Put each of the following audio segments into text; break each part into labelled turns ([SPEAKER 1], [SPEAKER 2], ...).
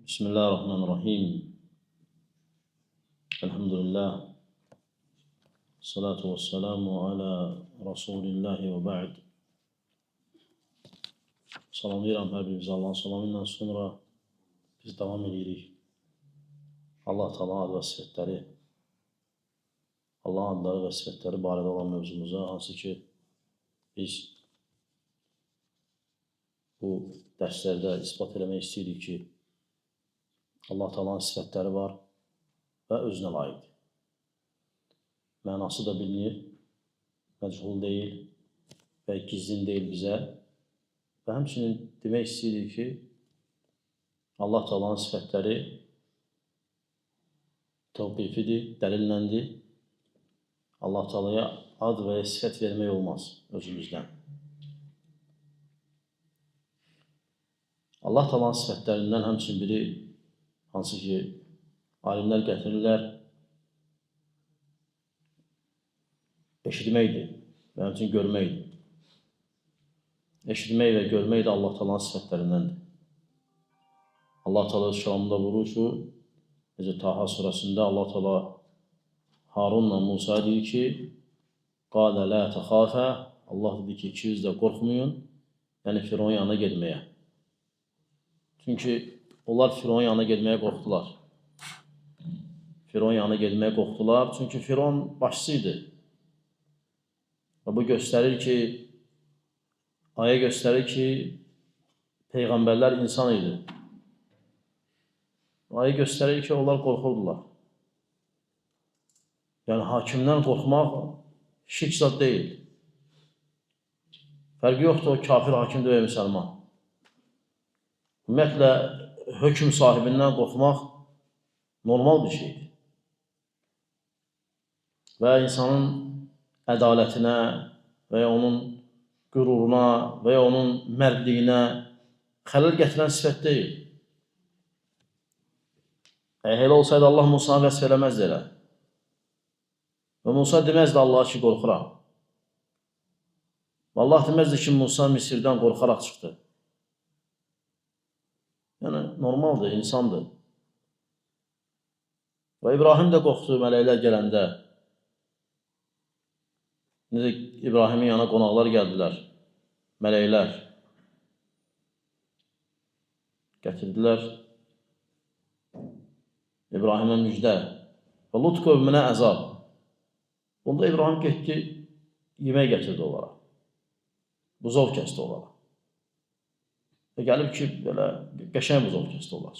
[SPEAKER 1] Bismillahirrahmanirrahim. Elhamdülillah. Salatu vesselamu ala Rasulillahi və ba'd. Salamlayıram hər birimizi Allahın salamı ilə sonra biz davam edirik. Allah Teala adı və sifətləri, Allahın adları və sifətləri barədə olan mövzumuza, hansı ki biz bu dərslərdə ispat eləmək istəyirik ki, Allah Teala'nın sifətləri var və özünə layiqdir. Mənası da bilinir, məchul deyil və gizlin deyil bizə. Və həmçinin demək istəyirik ki, Allah Teala'nın sifətləri təvqifidir, dəlilləndir. Allah Teala'ya ad və sifət vermək olmaz özümüzdən. Allah Teala'nın sifətlərindən həmçinin biri, hansı ki, alimlər gətirirlər, eşitməkdir və həmçinin görməkdir. Eşitmək və görmək də Allah Teala'nın sifətlərindəndir. Allah Teala öz kəlamında buyurur ki, necə Taha surəsində Allah Teala Harunla Musa deyir ki, qalə la təxafə, Allah dedi ki, ikiniz də qorxmayın, yəni Firavun yanına getməyə. Çünki onlar Firavun yanına getməyə qorxdular. Firavun yanına getməyə qorxdular, çünki Firavun başçıydı. Və bu göstərir ki, aya göstərir ki, peyğəmbərlər insan idi. Aya göstərir ki, onlar qorxurdular. Yəni, hakimdən qorxmaq şirk zad deyil. Fərqi yoxdur, o kafir hakimdir və müsəlman. Ümumiyyətlə, hökm sahibindən qorxmaq normal bir şeydir. Və insanın ədalətinə və ya onun qüruruna və ya onun mərdliyinə xələl gətirən sifət deyil. Elə olsaydı Allah Musa'nı vəsf eləməzdi elə. Və Musa deməzdi Allah'a ki, qorxuram. Allah deməzdi ki, Musa Misirdən qorxaraq çıxdı. Yəni, normaldır, insandır. Və İbrahim də qorxdu mələklər gələndə. Necə İbrahimin yanına qonaqlar gəldilər, mələklər. Gətirdilər İbrahimə müjdə və Lut qövmünə əzab. Bunda İbrahim getdi, yemək gətirdi onlara. Buzov kəsdi onlara. Və gəlib ki, belə qəşəng buzov kəsdi onlar.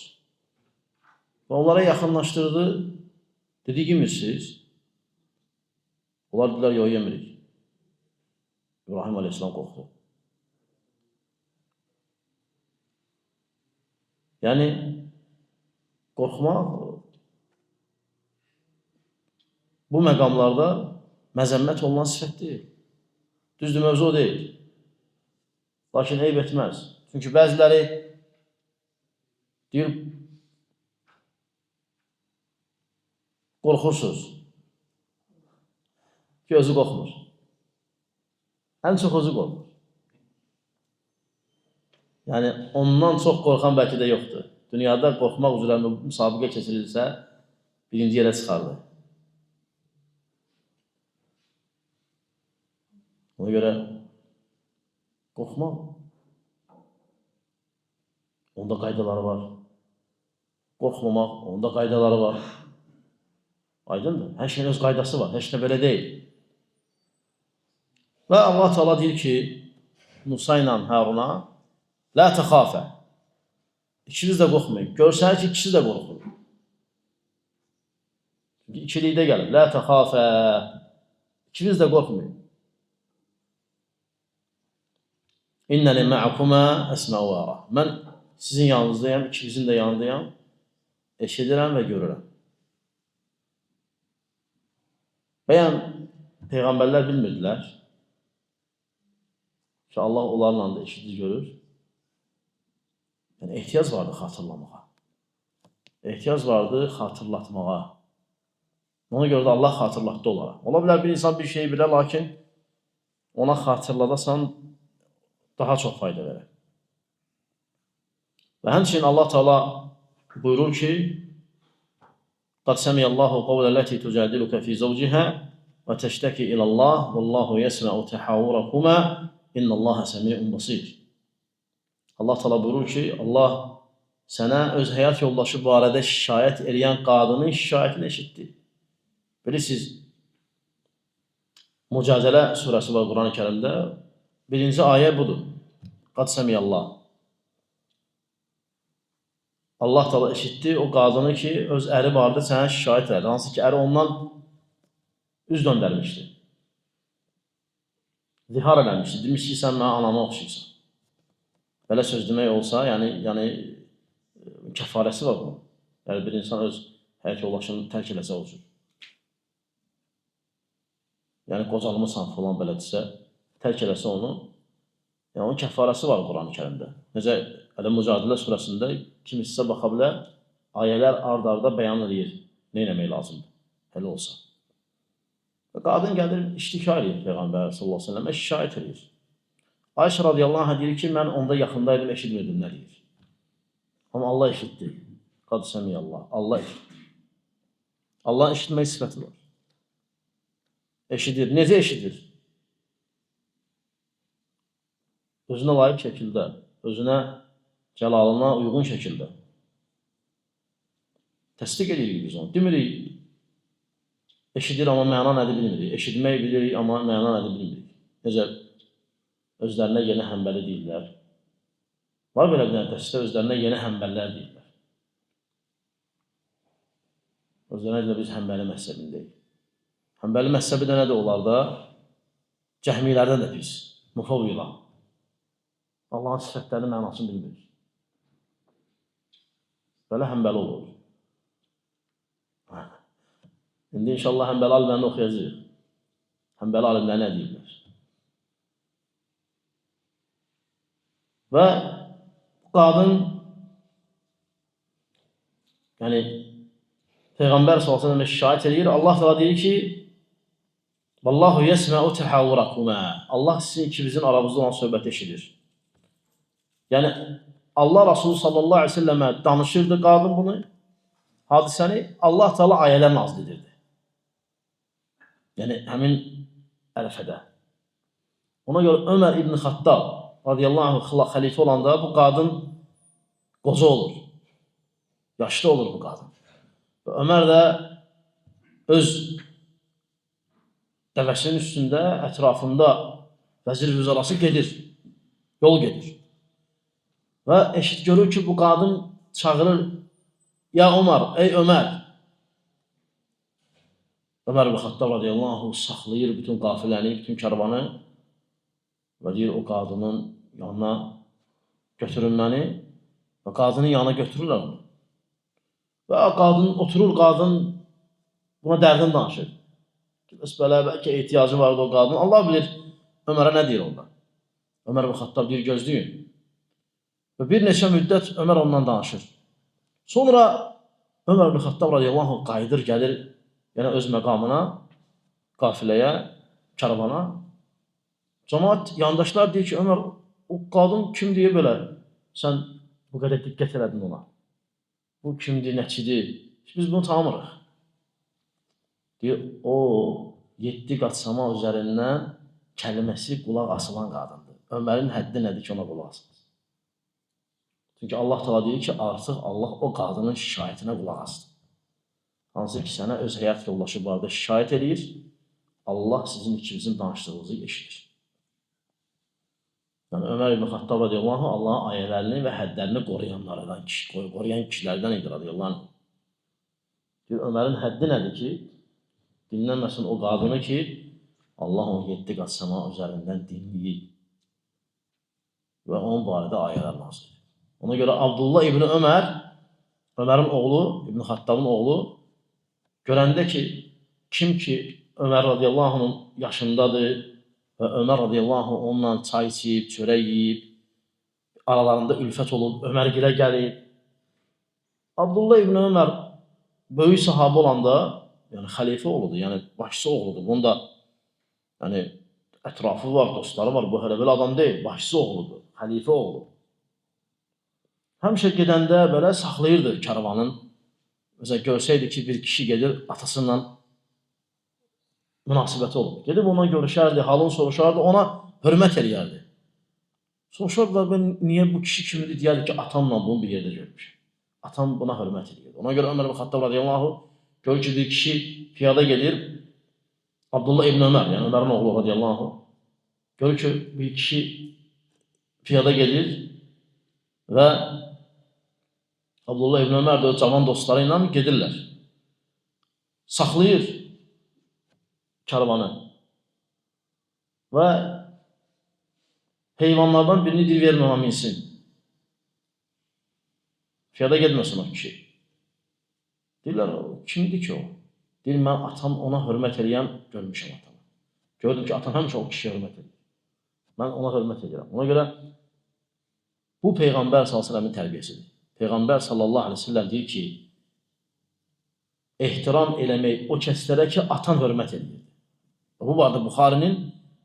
[SPEAKER 1] Və onlara yaxınlaşdırdı, dedi, yemirsiniz. Onlar dedilər, yox, yemirik. İbrahim Aleyhisselam qorxdu. Yəni, qorxmaq bu məqamlarda məzəmmət olunan sifət deyil. Düzdür, mövzu o deyil. Lakin eyb etməz. Çünki bəziləri deyir, qorxursuz. Ki, özü qorxmur. Ən çox özü qorxur. Yəni, ondan çox qorxan bəlkə də yoxdur. Dünyada qorxmaq üzrə müsabiqə keçirilsə, birinci yerə çıxardı. Ona görə qorxmaq, onda qaydaları var. Qorxmamaq, onda qaydaları var. Aydındır. Hər şeyin öz qaydası var. Heç nə belə deyil. Və Allah Teala deyir ki, Musa ilə Haruna, la təxafə. İkiniz də qorxmayın. Görsənir ki, ikisi də qorxur. Çünki ikilikdə gəlib. La təxafə. İkiniz də qorxmayın. İnnəni mə'akuma əsmə'u və ara. Mən sizin yanınızdayım, ikinizin də yanındayım. Eşidirəm və görürəm. Bəyən peyğəmbərlər bilmirdilər ki, Allah onlarla da eşidir, görür. Yəni, ehtiyac vardı xatırlamağa. Ehtiyac vardı xatırlatmağa. Ona görə də Allah xatırlatdı onlara. Ola bilər bir insan bir şeyi bilə, lakin ona xatırladasan daha çox fayda verər. Və həmçinin Allah Teala buyurur ki, قد سمع الله قول التي تجادلك في زوجها وتشتكي إلى الله والله يسمع تحاوركما إن الله سميع بصير. Allah Teala buyurur ki, Allah sənə öz həyat yoldaşı barədə şikayət edən qadının şikayətini eşitdi. Bilirsiniz, Mücadələ surəsi var Quran-ı Kərimdə. Birinci ayə budur. Qad səmiyəllah. Allah Teala eşitdi o qadını ki, öz əri barədə sənə şikayət edir. Hansı ki, əri ondan üz döndərmişdi. Zihar eləmişdi. Demiş ki, sən mənə anama oxşayırsan. Belə söz demək olsa, yəni kəfarəsi var bunun. Yəni bir insan öz həyat yoldaşını tərk eləsə olsun. Yəni qocalmısan falan belə desə, tərk eləsə onu, yəni onun kəfarəsi var Quran-ı Kərimdə. Necə Mücadilə surəsində kim sizə baxa bilər, ayələr ard-arda bəyan edir, nə eləmək lazımdır, elə olsa. Və qadın gəlir, iştikar edir Peyğəmbər sallallahu aleyhi ve sellemə, şikayət edir. Ayşə radiyallahu anh deyir ki, mən onda yaxındaydım, eşitmirdim nə deyir. Amma Allah eşitdi. Qad səmiyəllah. Allah eşitdi. Allahın eşitmək sifəti var. Eşidir. Necə eşidir? Özünə layiq şəkildə, özünə cəlalına uyğun şəkildə. Təsdiq edirik biz onu. Demirik, eşidir amma məna nədir bilmirik. Eşitmək bilirik amma məna nədir bilmirik. Necə özlərinə yeni həmbəli deyirlər. Var belə bir dəstə özlərinə yeni həmbəllər deyirlər. Özlərinə biz həmbəli məhzəbindəyik. Həmbəli məhzəbi də nədir onlarda? Cəhmilərdən də pis. Mufavvila. Allahın sifətlərinin mənasını bilmir. Belə həmbəli olur. İndi inşallah həmbəli alimlərini oxuyacaq. Həmbəli alimləri nə deyirlər? Və qadın, yəni Peyğəmbər sallallahu əleyhi və səlləm şikayət edir. Allah Teala deyir ki: "Vallahu yesma'u tahawurakuma." Allah sizin ikinizin aranızda olan söhbəti eşidir. Yəni Allah Resulü sallallahu əleyhi və səlləmə danışırdı qadın bunu. Hadisəni Allah Teala ayələr nazil edirdi. Yəni həmin ərəfədə. Ona görə Ömər ibn Xattab radiyallahu anh xəlifə olanda bu qadın qoca olur. Yaşlı olur bu qadın. Və Ömər də öz dəvəsinin üstündə, ətrafında vəzir-vüzarası gedir. Yol gedir. Və eşit görür ki, bu qadın çağırır: "Ya Ömər, ey Ömər." Ömər ibn Xattab radiyallahu anh saxlayır bütün qafiləni, bütün karvanı və deyir o qadının yanına götürün məni və qadının yanına götürürlər onu. Və qadın oturur, qadın buna dərdini danışır. Belə bəlkə ehtiyacı vardı o qadın. Allah bilir Ömərə nə deyir onda. Ömər ibn Xattab deyir, gözləyin. Və bir neçə müddət Ömər ondan danışır. Sonra Ömər ibn Xattab radiyallahu anh qayıdır, gəlir yəni öz məqamına, qafiləyə, karavana. Cəmaət, yandaşlar deyir ki, Ömər, o qadın kim deyə belə? Sən bu qədər diqqət elədin ona. Bu kimdir, nəçidir? Biz bunu tanımırıq. Deyir, o 7 qaçsama üzərindən kəlməsi qulaq asılan qadındır. Ömərin həddi nədir ki, ona qulaq asılır? Çünki Allah Teala deyir ki, artıq Allah o qadının şikayətinə qulaq asdı. Hansı ki, sənə öz həyat yoldaşı barədə şikayət edir, Allah sizin ikinizin danışdığınızı eşidir. Yəni, Ömər ibn Xattab radiyallahu anh Allahın ayələrini və həddlərini qoruyan kişilərdən idi radiyallahu anh. Deyir, Ömərin həddi nədir ki, dinlənməsin o qadını ki, Allah onu 7 qat səma üzərindən dinləyir və onun barədə ayələr nazil edir. Ona görə Abdullah ibn Ömər, Ömərin oğlu, İbn Xattabın oğlu, görəndə ki, kim ki Ömər radiyallahu anh'ın yaşındadır və Ömər radiyallahu anh onunla çay içib, çörək yiyib, aralarında ülfət olub, Ömər gilə gəlib. Abdullah ibn Ömər böyük sahabə olanda, yəni xəlifə oğludur, yəni başçı oğludur. Bunda yəni ətrafı var, dostları var, bu hələ belə adam deyil, başçı oğludur, xəlifə oğlu. həmişə gedəndə belə saxlayırdı karavanın. Məsələn, görsəydi ki, bir kişi gedir, atasıyla münasibəti olub. Gedib ondan görüşərdi, halını soruşardı, ona hörmət eləyərdi. Soruşardılar, ben niyə bu kişi kimdir? Deyərdi ki, atamla bunu bir yerdə görmüşəm. Atam buna hörmət edirdi. Ona görə Ömər ibn Xattab radiyallahu görür ki, bir kişi piyada gedir, Abdullah ibn Ömər, yəni Ömərin oğlu radiyallahu görür ki, bir kişi piyada gedir və Abdullah ibn Ömər də o cavan dostları ilə gedirlər. Saxlayır karavanı və heyvanlardan birini deyir, verin ona minsin. Piyada getməsin o kişi. Deyirlər, kimdir ki o? Deyir, mən atam ona hörmət eləyən görmüşəm atamı. Gördüm ki, atam həmişə o kişiyə hörmət edir. Mən ona hörmət edirəm. Ona görə bu Peyğəmbər s.ə.v-in tərbiyəsidir. Peyğəmbər s.ə.v deyir ki, ehtiram eləmək o kəslərə ki, atan hörmət edir. Bu vardı Buxarinin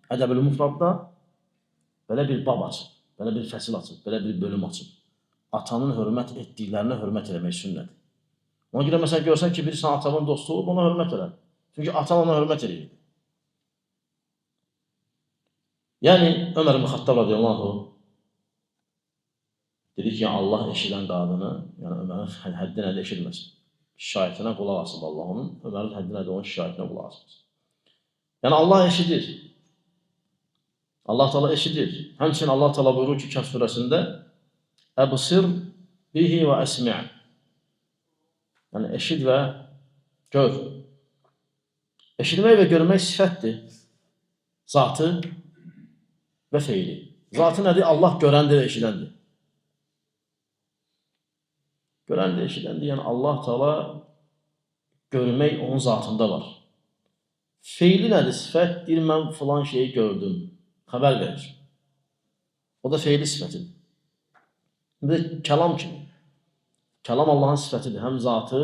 [SPEAKER 1] Ədəb-ül Mufradda belə bir bab açıb, belə bir fəsil açıb, belə bir bölüm açıb. Atanın hörmət etdiklərinə hörmət eləmək sünnədir. Ona görə məsələn görsən ki, birisi atanın dostu olub, ona hörmət elə. Çünki atan ona hörmət edir. Yəni Ömər ibn Xattab radiyallahu dedi ki, Allah eşidən qadını, yəni Ömərin həddi nədə eşitməsin. Şikayətinə qulaq asıb Allah onun, Ömərin həddi nədə onun şikayətinə qulaq asıb. Yəni Allah eşidir. Allah Teala eşidir. Həmçinin Allah Teala buyurur ki, Kəhf surəsində Əbsir bihi və əsmi'. Yəni eşit və gör. Eşitmək və görmək sifətdir. Zatı və feili. Zatı nədir? Allah görəndir, eşidəndir. Görəndir, eşidəndir. Yəni Allah Teala görmək onun zatında var. Feili nədir? Sifət deyir, mən filan şeyi gördüm. Xəbər verir. O da feili sifətidir. Bir də kəlam kimi. Kəlam Allahın sifətidir. Həm zatı,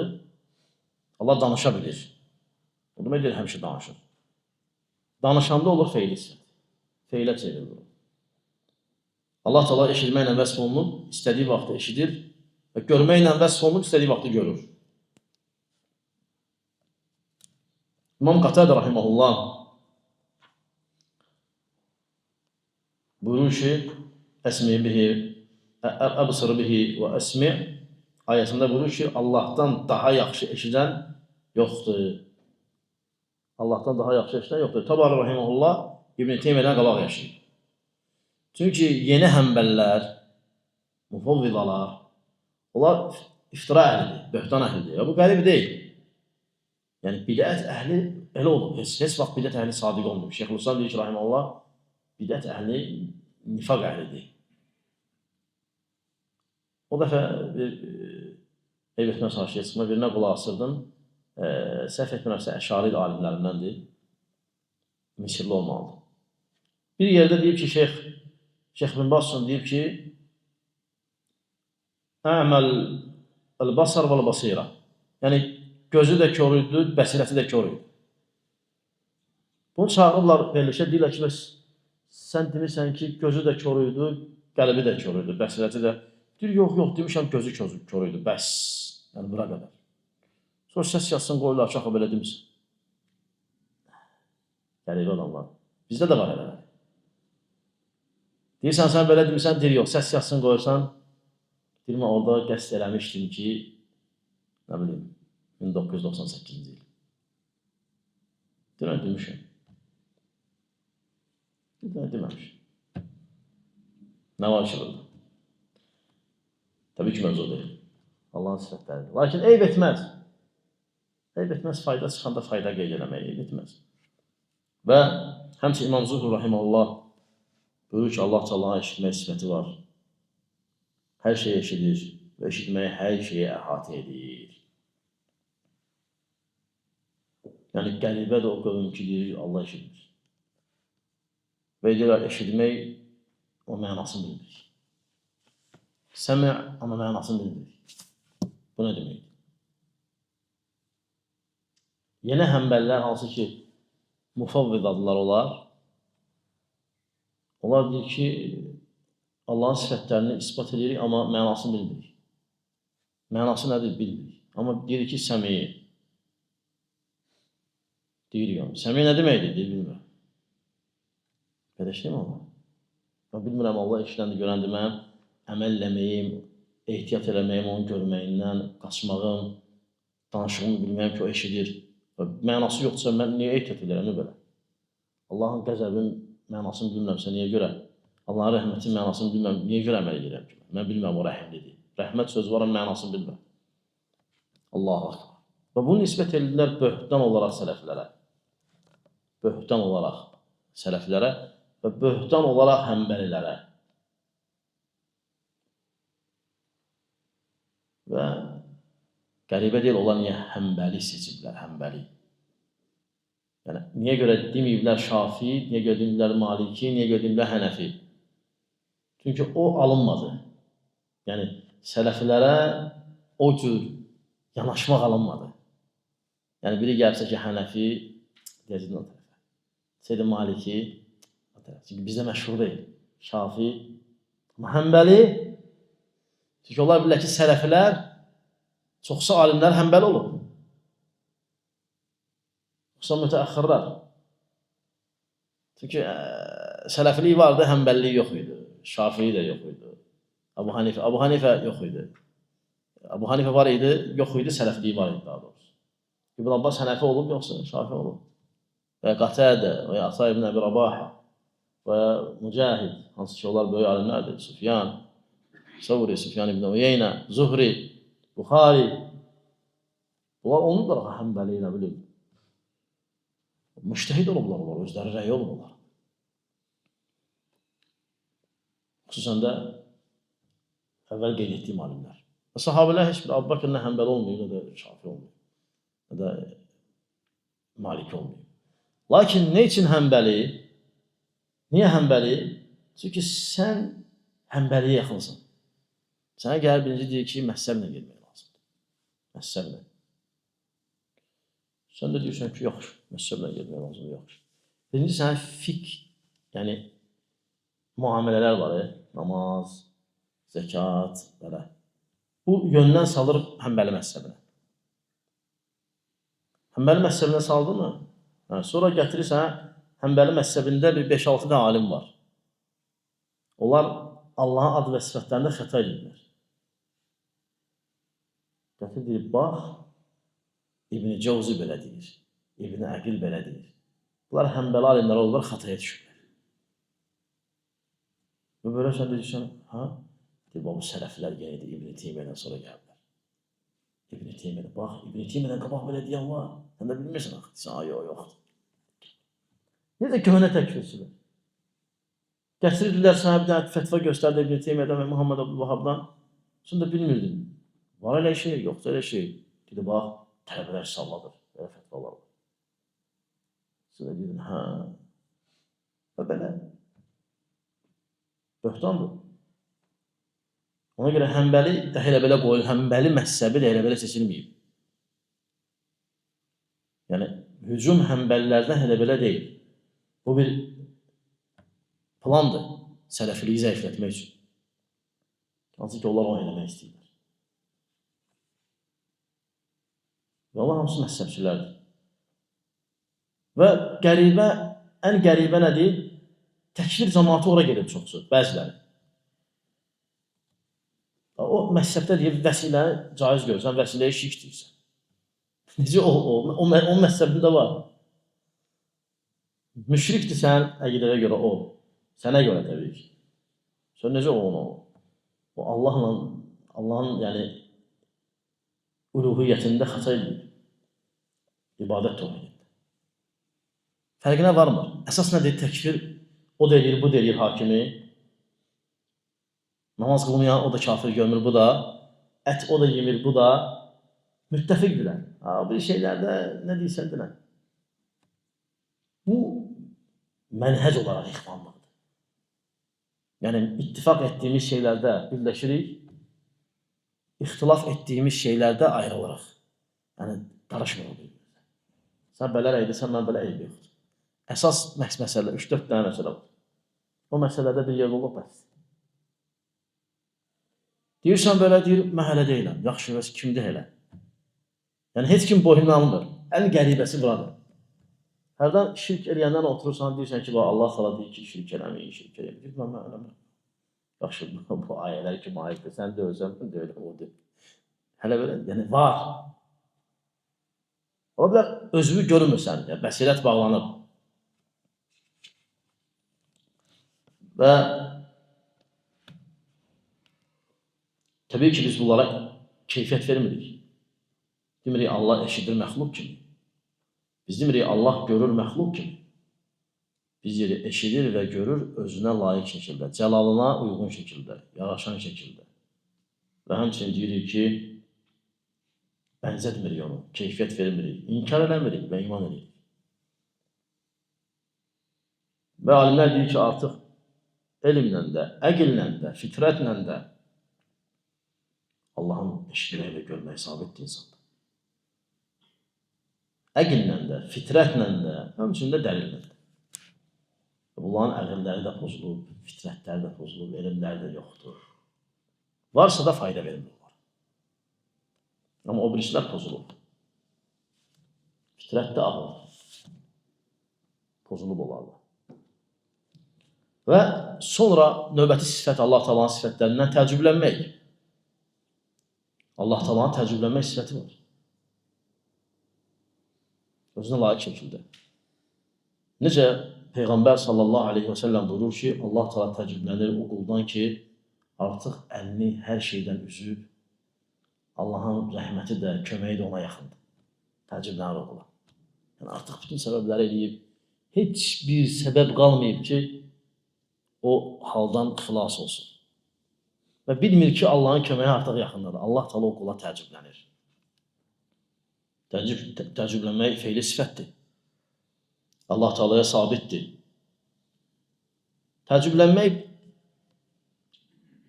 [SPEAKER 1] Allah danışa bilir. O demək deyir, həmişə danışır. Danışanda olur feili sifət. Feilə çevrilir. Allah Teala eşitməklə vəsf olunub, istədiyi vaxtı eşidir və görməklə vəsf olunub, istədiyi vaxtı görür. İmam Qatadə rahimehullah buyurur ki, əsmi bihi, əbsir bihi və əsmi ayəsində buyurur ki, Allahdan daha yaxşı eşidən yoxdur. Allahdan daha yaxşı eşidən yoxdur. Tabarı rahimehullah İbn Teymiyədən qabaq yaşayır. Çünki yeni həmbəllər, mufavvidalar, onlar iftira əhlidir, böhtan əhlidir. Bu qərib deyil. Yəni bidət əhli elə olur. Heç vaxt bidət əhli sadiq olmur. Şeyxülislam deyir ki, rahimehullah, bidət əhli nifaq əhlidir. O dəfə bir eyb etməz haşiyə çıxma, birinə qulaq asırdım. Səhv etmirəmsə Əşari alimlərindəndir. Misirli olmalıdır. Bir yerdə deyib ki, Şeyx bin Basson deyib ki, Əməl el-basar vəl-basira. Yəni, gözü də kör idi, bəsirəti də kör idi. Bunu çağırırlar verilişə, deyirlər ki, sən demirsən ki, gözü də kör idi, qəlbi də kör idi, bəsirəti də. Deyir, yox, demişəm, gözü kör idi, bəs. Yəni, bura qədər. Sonra səs yazsın, qoyurlar, çaxa belə demirsən. Qəribə adamlar. Bizdə də var elələr. Deyirsən, sən belə demirsən, deyir, yox, səs yazsın, qoyursan. Deyir, mən orada qəsd eləmişdim ki, nə bilim, 1998-ci il. Deyirəm, demişəm. Deməmişəm. Nə var ki, burada? Təbii ki, mövzu deyil. Allahın sifətləridir. Lakin eyb etməz. Eyb etməz, fayda çıxanda fayda qeyd eləmək, eyb etməz. Və həmçə İmam Zuhur rahimehullah buyurur ki, Allah Teala'nın eşitmək sifəti var. Hər şeyi eşidir və eşitməyi hər şeyi əhatə edir. Yəni, qəribə də o qövüm ki, deyir, Allah eşidir. Və deyirlər, eşitmək o mənasını bilmir. Səmi' amma mənasını bilmir. Bu nə deməkdir? Yeni həmbəllər, hansı ki, mufavvid adlar olar. Onlar deyir ki, Allahın sifətlərini isbat edirik, amma mənasını bilmirik. Mənası nədir bilmirik. Amma deyirik ki, səmi. Deyirik onu. Səmi nə deməkdir? Deyir, bilmirəm. Belə şey mi Allah? Mən bilmirəm, Allah işləndi, görəndi mən əməl eləməyim, ehtiyat eləməyim, onu görməyindən, qaçmağım, danışığımı bilməyim ki, o eşidir. Mənası yoxdursa, mən niyə ehtiyat edirəm belə? Allahın qəzəbin mənasını bilmirəmsə, niyə görə? Allahın rəhmətin mənasını bilmirəm, niyə görə əməl edirəm ki? Mən bilmirəm, o rəhimlidir. Rəhmət sözü var, mənasını bilmirəm. Allahu akbar. Və bunu nisbət edirlər böhtan olaraq sələflərə. Böhtan olaraq sələflərə və böhtan olaraq həmbəlilərə. Və qəribə deyil, onlar niyə həmbəli seçiblər, həmbəli? Yəni, niyə görə deməyiblər Şafi, niyə görə deməyiblər Maliki, niyə görə deməyiblər Hənəfi? Çünki o alınmadı. Yəni, sələflərə o cür yanaşmaq alınmadı. Yəni, biri gəlsə ki, Hənəfi, deyəcəkdir o tərəfə. Seydi Maliki, o tərəfə. Çünki bizdə məşhur deyil. Şafi, amma Həmbəli, çünki onlar bilirlər ki, sələflər, çoxsa alimlər Həmbəli olub. Yoxsa mütəəxirlər. Çünki sələflik vardı, Həmbəlilik yox idi. Şafii də yox idi. Abu Hanifə yox idi. Abu Hanifə var idi, yox idi, sələfliyi var idi daha doğrusu. İbn Abbas Hənəfi olub, yoxsa Şafi olub. Və Qatədə, və Ata ibn Əbi Rabah, və Mücahid, hansı ki, onlar böyük alimlərdir. Süfyan, Savri, Süfyan ibn Uyeynə, Zuhri, Buxari. Bunlar onu da Həmbəli ilə bilir. Müştəhid olublar, özləri rəyi olublar. Xüsusən də əvvəl qeyd etdiyim alimlər. Və sahabələr heç bir Əbu Bəkr nə Həmbəli olmuyor, nə də Şafi olmuyor, nə də Maliki olmuyor. Lakin nə üçün Həmbəli? Niyə Həmbəli? Çünki sən Həmbəliyə yaxınsın. Sənə gəlir birinci deyir ki, məhzəblə gelmək lazımdır. Məhzəblə. Sən də deyirsən ki, yaxşı, məhzəblə gelmək lazımdır, yaxşı. Birinci sənə fiqh, yəni müamilələr var, namaz, zəkat, belə. Bu yöndən salır Həmbəli məhzəbinə. Həmbəli məhzəbinə saldı mı? Sonra gətirirsən, Həmbəli məhzəbində bir 5-6 da alim var. Onlar Allahın adı və sifətlərində xəta edirlər. Gətir deyir, bax, İbn-i Cəvzi belə deyir, İbn-i Əqil belə deyir. Bunlar Həmbəli alimlər olurlar, xətaya düşürlər. Və belə sən deyirsən, deyir, bu sələflər gəldi, İbn-i Teymiyədən sonra gəlirlər. İbn-i Teymiyədən, bax, İbn-i Teymiyədən qabaq belə deyən var. Sən də bilmirsən, deyirsən, yox. Necə köhnə təkfirçilər? Gətirirlər sənə bir dənə fətva göstərdi İbn-i Teymiyədən və Muhammed Abdülvahabdan. Sən də bilmirdin. Var elə şey, yoxdur elə şey. Dedi, bax, tələbələr salladır, belə fətvalar var. Sən də dedin, Və belə. Böhtandır. Ona görə Həmbəli də elə belə qoyulur, Həmbəli məhzəbi də elə belə seçilməyib. Yəni, hücum Həmbəlilərdən elə belə deyil. Bu bir plandır, sələfiliyi zəiflətmək üçün. Hansı ki, onlar onu eləmək istəyirlər. Və Allah hamısı məhzəbçilərdir. Və qəribə, ən qəribə nədir? Təkfir cəmaatı ora gedib çoxsu, bəziləri. O məhzəbdə deyir, vəsilə caiz görürsən, vəsiləyə şirk deyirsən. Necə o məhzəbində var. Müşrikdir sən əqidəyə görə o. Sənə görə təbii ki. Sən necə onu? O Allahın yəni uluhiyyətində xəta edir. İbadət tövhidində. Fərqinə varmır. Əsas nədir? Təkfir o da eləyir, bu da eləyir hakimi. Namaz qılmayan o da kafir görmür, bu da. Ət o da yemir, bu da. Müttəfiqdirlər. Bu şeylərdə nə deyirsən deyilən. Bu mənhəc olaraq ixvanlıqdır. Yəni, ittifaq etdiyimiz şeylərdə birləşirik, ixtilaf etdiyimiz şeylərdə ayrılırıq. Yəni, qarışmırıq bir-birimizə. Sən belə edirsən, mən belə eyb yoxdur. Əsas məsələ, 3-4 dənə məsələ var. O məsələdə bir yerdə olub bəs. Deyirsən belə, deyir, mən hələ deyiləm. Yaxşı, bəs kimdir hələ? Yəni, heç kim boynuna almır. Ən qəribəsi buradır. Hərdən şirk eləyəndən oturursan, deyirsən ki, Allah sana deyir ki, şirk eləməyin, şirk eləməyin. Mən eləməm. Yaxşı, bu ayələr kimi ayıqdır. Sən də özən, mən də öyle odur. Hələ belə, yəni var. Ola bilər, özünü görmürsən, bəsirət bağlanıb. Və təbii ki, biz bunlara keyfiyyət vermirik. Demirik, Allah eşidir məxluq kimi. Biz demirik, Allah görür məxluq kimi. Biz yeri eşidir və görür özünə layiq şəkildə, cəlalına uyğun şəkildə, yaraşan şəkildə. Və həmçinin deyirik ki, bənzətmirik onu, keyfiyyət vermirik, inkar eləmirik və iman edirik. Və alimlər deyir ki, artıq elmlə də, əqillə də, fitrətlə də Allahın eşitmək və görmək sabitdir insanda. Əqillə də, fitrətlə də, həmçinin də dəlillə də. Bunların əqilləri də pozulub, fitrətləri də pozulub, elmləri də yoxdur. Varsa da fayda vermirlər. Amma o birisilər pozulub. Fitrət də ağır. Pozulub olarlar. Və sonra növbəti sifət Allah Taala'nın sifətlərindən təəccüblənmək. Allah Taala'nın təəccüblənmək sifəti var. Özünə layiq şəkildə. Necə Peyğəmbər sallallahu aleyhi və səlləm buyurur ki, Allah Taala təəccüblənir o quldan ki, artıq əlini hər şeydən üzüb, Allahın rəhməti də, köməyi də ona yaxındır. Təəccüblənir o qula. Yəni artıq bütün səbəbləri eləyib, heç bir səbəb qalmayıb ki, o haldan xilas olsun. Və bilmir ki, Allahın köməyi artıq yaxındadır. Allah Taala o qula təəccüblənir. Təəccüblənmək feili sifətdir. Allah Taala'ya sabitdir. Təəccüblənmək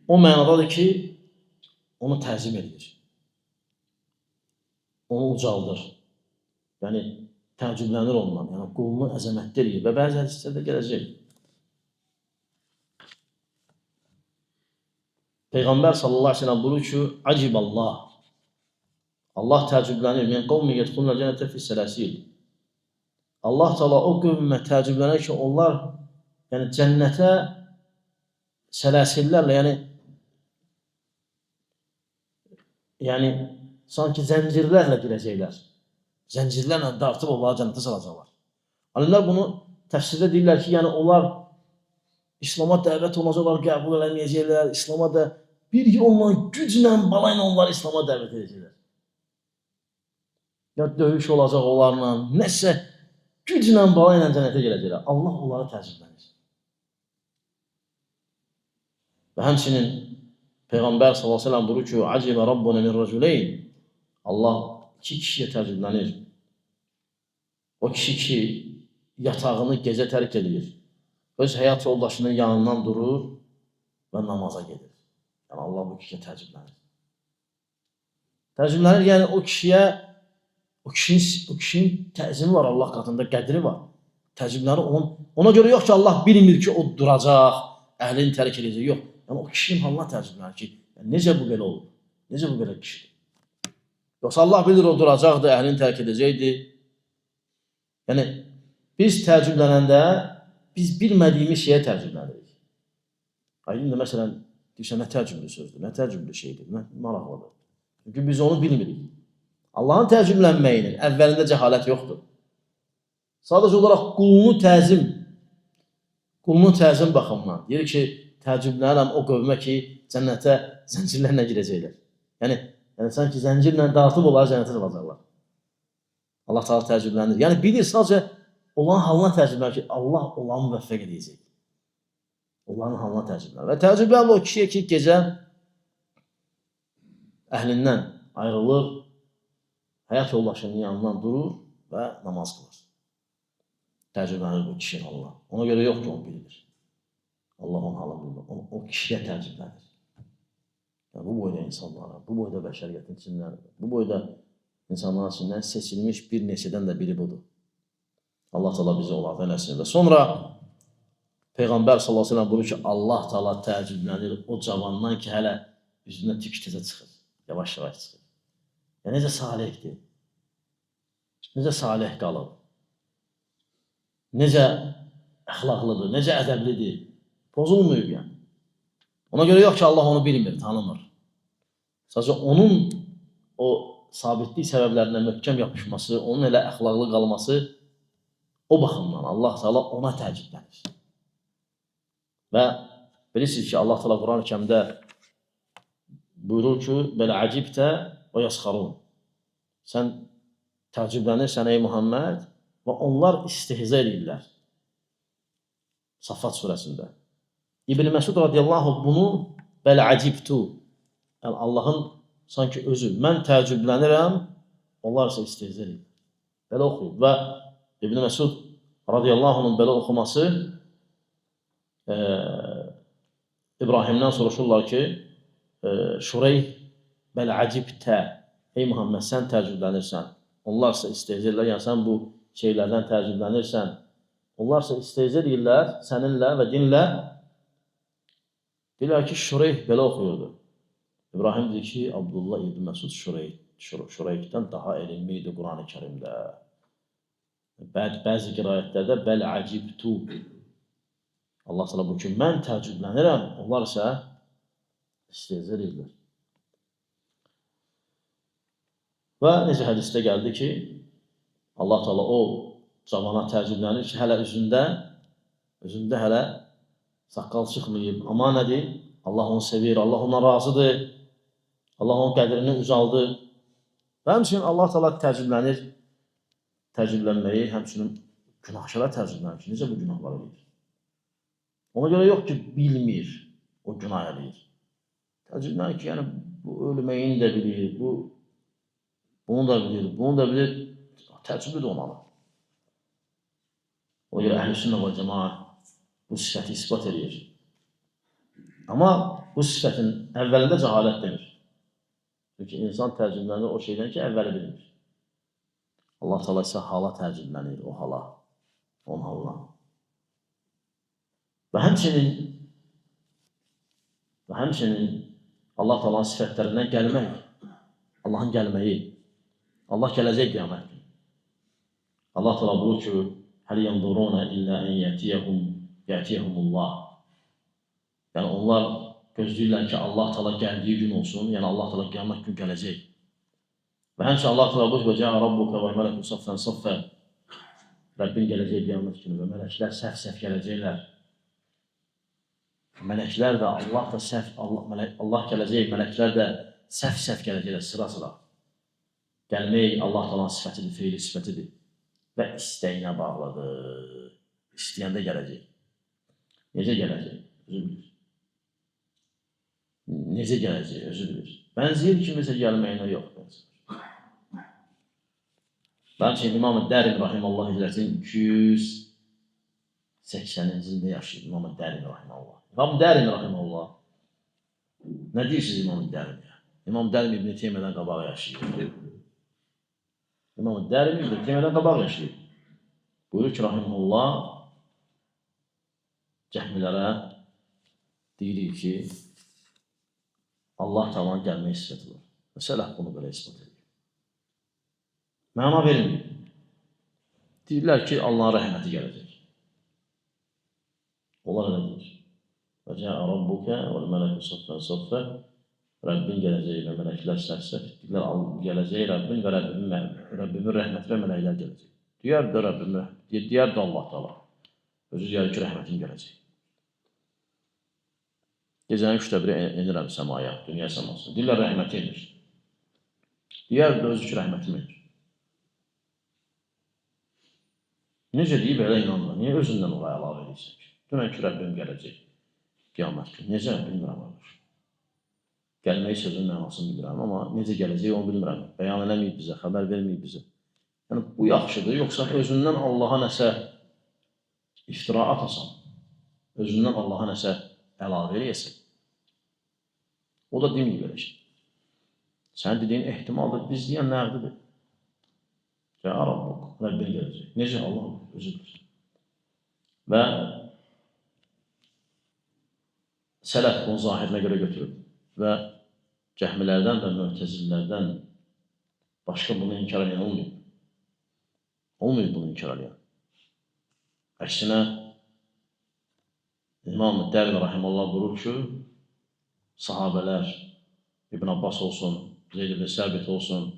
[SPEAKER 1] o mənadadır ki, onu təzim edir. Onu ucaldır. Yəni, təəccüblənir ondan. Yəni, qulunu əzəmətli edir və bəzi hədislərdə gələcək. Peyğəmbər sallallahu aleyhi ve sellem buyurur ki, Aciballah. Allah təəccüblənir. Min qavmin yedxuluna cennətə fi sələsil. Allah Taala o qövmə təəccüblənir ki, onlar yəni cənnətə sələsillərlə, yəni sanki zəncirlərlə girəcəklər. Zəncirlərlə dartıb onları cənnətə salacaqlar. Alimlər bunu təfsirdə deyirlər ki, yəni onlar İslam'a dəvət olacaqlar, qəbul eləməyəcəklər, İslam'a da bir yolla, güclə, balayla onları İslam'a dəvət edəcəklər. Ya döyüş olacaq onlarla, nəsə güclə, balayla cənnətə gələcəklər. Allah onları təəccüblənir. Və həmçinin Peyğəmbər sallallahu aleyhi ve sellem buyurur ki, Acibə Rabbuna min rəculeyn. Allah iki kişiyə təəccüblənir. O kişi ki, yatağını gecə tərk edir. Öz həyat yoldaşının yanından durur və namaza gedir. Yəni Allah bu kişiyə təəccüblənir. Təəccüblənir, yəni o kişinin təzimi var Allah qatında, qədri var. Təəccüblənir ona görə yox ki, Allah bilmir ki, o duracaq, əhlini tərk edəcək, yox. Yəni o kişinin halına təəccüblənir ki, necə bu belə olur? Necə bu belə kişidir? Yoxsa Allah bilir o duracaqdır, əhlini tərk edəcəkdir. Yəni biz təəccüblənəndə biz bilmədiyimiz şeyə təəccüblənirik. Aydındır, məsələn, deyirsən, nə təəccüblü sözdür, nə təəccüblü şeydir, nə maraqlıdır. Çünki biz onu bilmirik. Allahın təəccüblənməyinin əvvəlində cəhalət yoxdur. Sadəcə olaraq qulunu təzim baxımından. Deyir ki, təəccüblənirəm o qövmə ki, cənnətə zəncirlərlə girəcəklər. Yəni sanki zəncirlə dartıb onları cənnətə salacaqlar. Allah Taala təəccüblənir. Yəni bilir, sadəcə olan halına təəccüblənir ki, Allah onları müvəffəq edəcək. Onların halına təəccüblənir. Və təəccüblənir o kişiyə ki, gecə əhlindən ayrılır, həyat yoldaşının yanından durur və namaz qılır. Təəccüblənir bu kişinin halına. Ona görə yox ki, onu bilir. Allah onun halını bilmir. O kişiyə təəccüblənir. Yəni, bu boyda insanlara, bu boyda bəşəriyyətin içindən, bu boyda insanların içindən seçilmiş bir neçədən də biri budur. Allah Taala bizi onlardan eləsin. Və sonra Peyğəmbər sallallahu aleyhi ve sellem buyurur ki, Allah Taala təəccüblənir o cavandan ki, hələ üzünə tükdüzə çıxır, yavaş-yavaş çıxır. Necə salihdir, necə salih qalıb, necə əxlaqlıdır, necə ədəblidir, pozulmuyub yəni. Ona görə yox ki, Allah onu bilmir, tanımır. Sadəcə onun o sabitlik səbəblərinə möhkəm yapışması, onun elə əxlaqlı qalması o baxımdan Allah Teala ona təəccüblənir. Və bilirsiniz ki, Allah Teala Quran-ı Kərimdə buyurur ki, belə əcibtə və yəsxarun. Sən təəccüblənirsən ey Muhammed və onlar istihza edirlər. Saffat surəsində. İbn Məsud radiyallahu bunu belə əcibtu. Yəni Allahın sanki özü, mən təəccüblənirəm, onlar isə istihza edir. Belə oxuyub və İbn Məsud radiyallahu belə oxuması İbrahimdən soruşurlar ki, Şureyh belə əcibtə, ey Muhammed sən təəccüblənirsən, onlar isə istihza edirlər, yəni sən bu şeylərdən təəccüblənirsən, onlar isə istihza edirlər səninlə və dinlə. Deyirlər ki, Şureyh belə oxuyurdu. İbrahim deyir ki, Abdullah ibn Məsud Şureyhdən daha elmli idi Quran-ı Kərimdə. Bəzi qirayətlərdə bəl əcibtu. Allah sana bu ki, mən təəccüblənirəm, onlar isə istehza edirlər. Və necə hədisdə gəldi ki, Allah Teala o zamana təəccüblənir ki, hələ üzündə hələ saqqal çıxmayıb, amma nədir? Allah onu sevir, Allah ona razıdır, Allah onun qədrini uzaldır. Və həmçinin Allah Teala təəccüblənir, təəccüblənməyi, həmçinin günahçılar təəccüblənir ki, necə bu günahlar edir? Ona görə yox ki, bilmir, o günah edir. Təəccüblənir ki, yəni bu ölməyini də bilir, bunu da bilir, təəccüblü də olmalı. Ona görə Əhl-i Sünnə və Cemaat bu sifəti isbat edir. Amma bu sifətin əvvəlində cəhalət demir. Çünki insan təəccüblənir o şeydən ki, əvvəli bilmir. Allah Teala isə hala təəccüblənir, o hala, onun halına. Və həmçinin Allah Teala'nın sifətlərindən gəlmək, Allahın gəlməyi, Allah gələcək qiyamət günü. Allah Teala buyurur ki, həl yanzuruna illə en yətiyəhumullah. Yəni onlar gözləyirlər ki, Allah Teala gəldiyi gün olsun, yəni Allah Teala qiyamət günü gələcək. Və həmçinin Allah Teala buyurur ki, cəə rabbuka və mələku saffən saffə. Rəbbin gələcək qiyamət günü və mələklər səhv-səhv gələcəklər. Mələklər də Allah gələcək, mələklər də səhv-səhv gələcəklər sıra-sıra. Gəlmək Allah Teala'nın sifətidir, feili sifətidir və istəyinə bağlıdır. İstəyəndə gələcək. Necə gələcək? Özü bilir. Necə gələcək? Özü bilir. Bənziyir kimisə gəlməyinə yox. Lakin İmam-ı Dərim Rahiməllah Hicrətin 280-ci ildə yaşayır İmam-ı Dərim Rahiməllah. İmam-ı Dərim Rahiməllah. Nə deyirsiniz İmam-ı Dərim? İmam-ı Dərim İbn-i Teymiyədən qabağa yaşayır. İmam-ı Dərim İbn-i Teymiyədən qabağa yaşayır. Buyurur ki, Rahiməllah cəhmilərə deyirik ki, Allah Teala'nın gəlmək sifəti var. Və sələh bunu belə ispat edir. Məna vermir. Deyirlər ki, Allahın rəhməti gələcək. Onlar elə deyir. Və cəə rabbuka və mələku saffən saffə. Rəbbin gələcək və mələklər səhv-səhv. Deyirlər, gələcək Rəbbin və Rəbbimin rəhməti və mələklər gələcək. Deyər də Rəbbim rəhməti. Deyər də Allah Teala. Özü deyər ki, rəhmətin gələcək. Gecənin 3-də 1-i enirəm səmaya, dünya səmasına. Deyirlər, rəhməti inir. Deyər də özü ki, rəhmətim inir. Necə deyib, elə inanmır. Niyə özündən oraya əlavə edirsən ki? Dünən ki, Rəbbim gələcək. Qiyamət günü. Necə? Bilmirəm. Gəlməyi sözün mənasını bilmirəm, amma necə gələcək onu bilmirəm. Bəyan eləməyib bizə, xəbər verməyib bizə. Yəni, bu yaxşıdır, yoxsa özündən Allaha nəsə iftira atasan, özündən Allaha nəsə əlavə eləyəsən. O da deməyib elə şey. Sən dediyin ehtimaldır, biz deyən nəqdidir. Cəə Rabbuk, Rəbbin gələcək. Necə? Allah özüdür. Və sələf bunu zahirinə görə götürüb və Cəhmilərdən və Mü'təzililərdən başqa bunu inkar edən olmayıb. Olmayıb bunu inkar edən. Əksinə, İmam Dərmi Rahimallah buyurur ki, sahabələr, İbn Abbas olsun, Zeyd ibn Səbit olsun,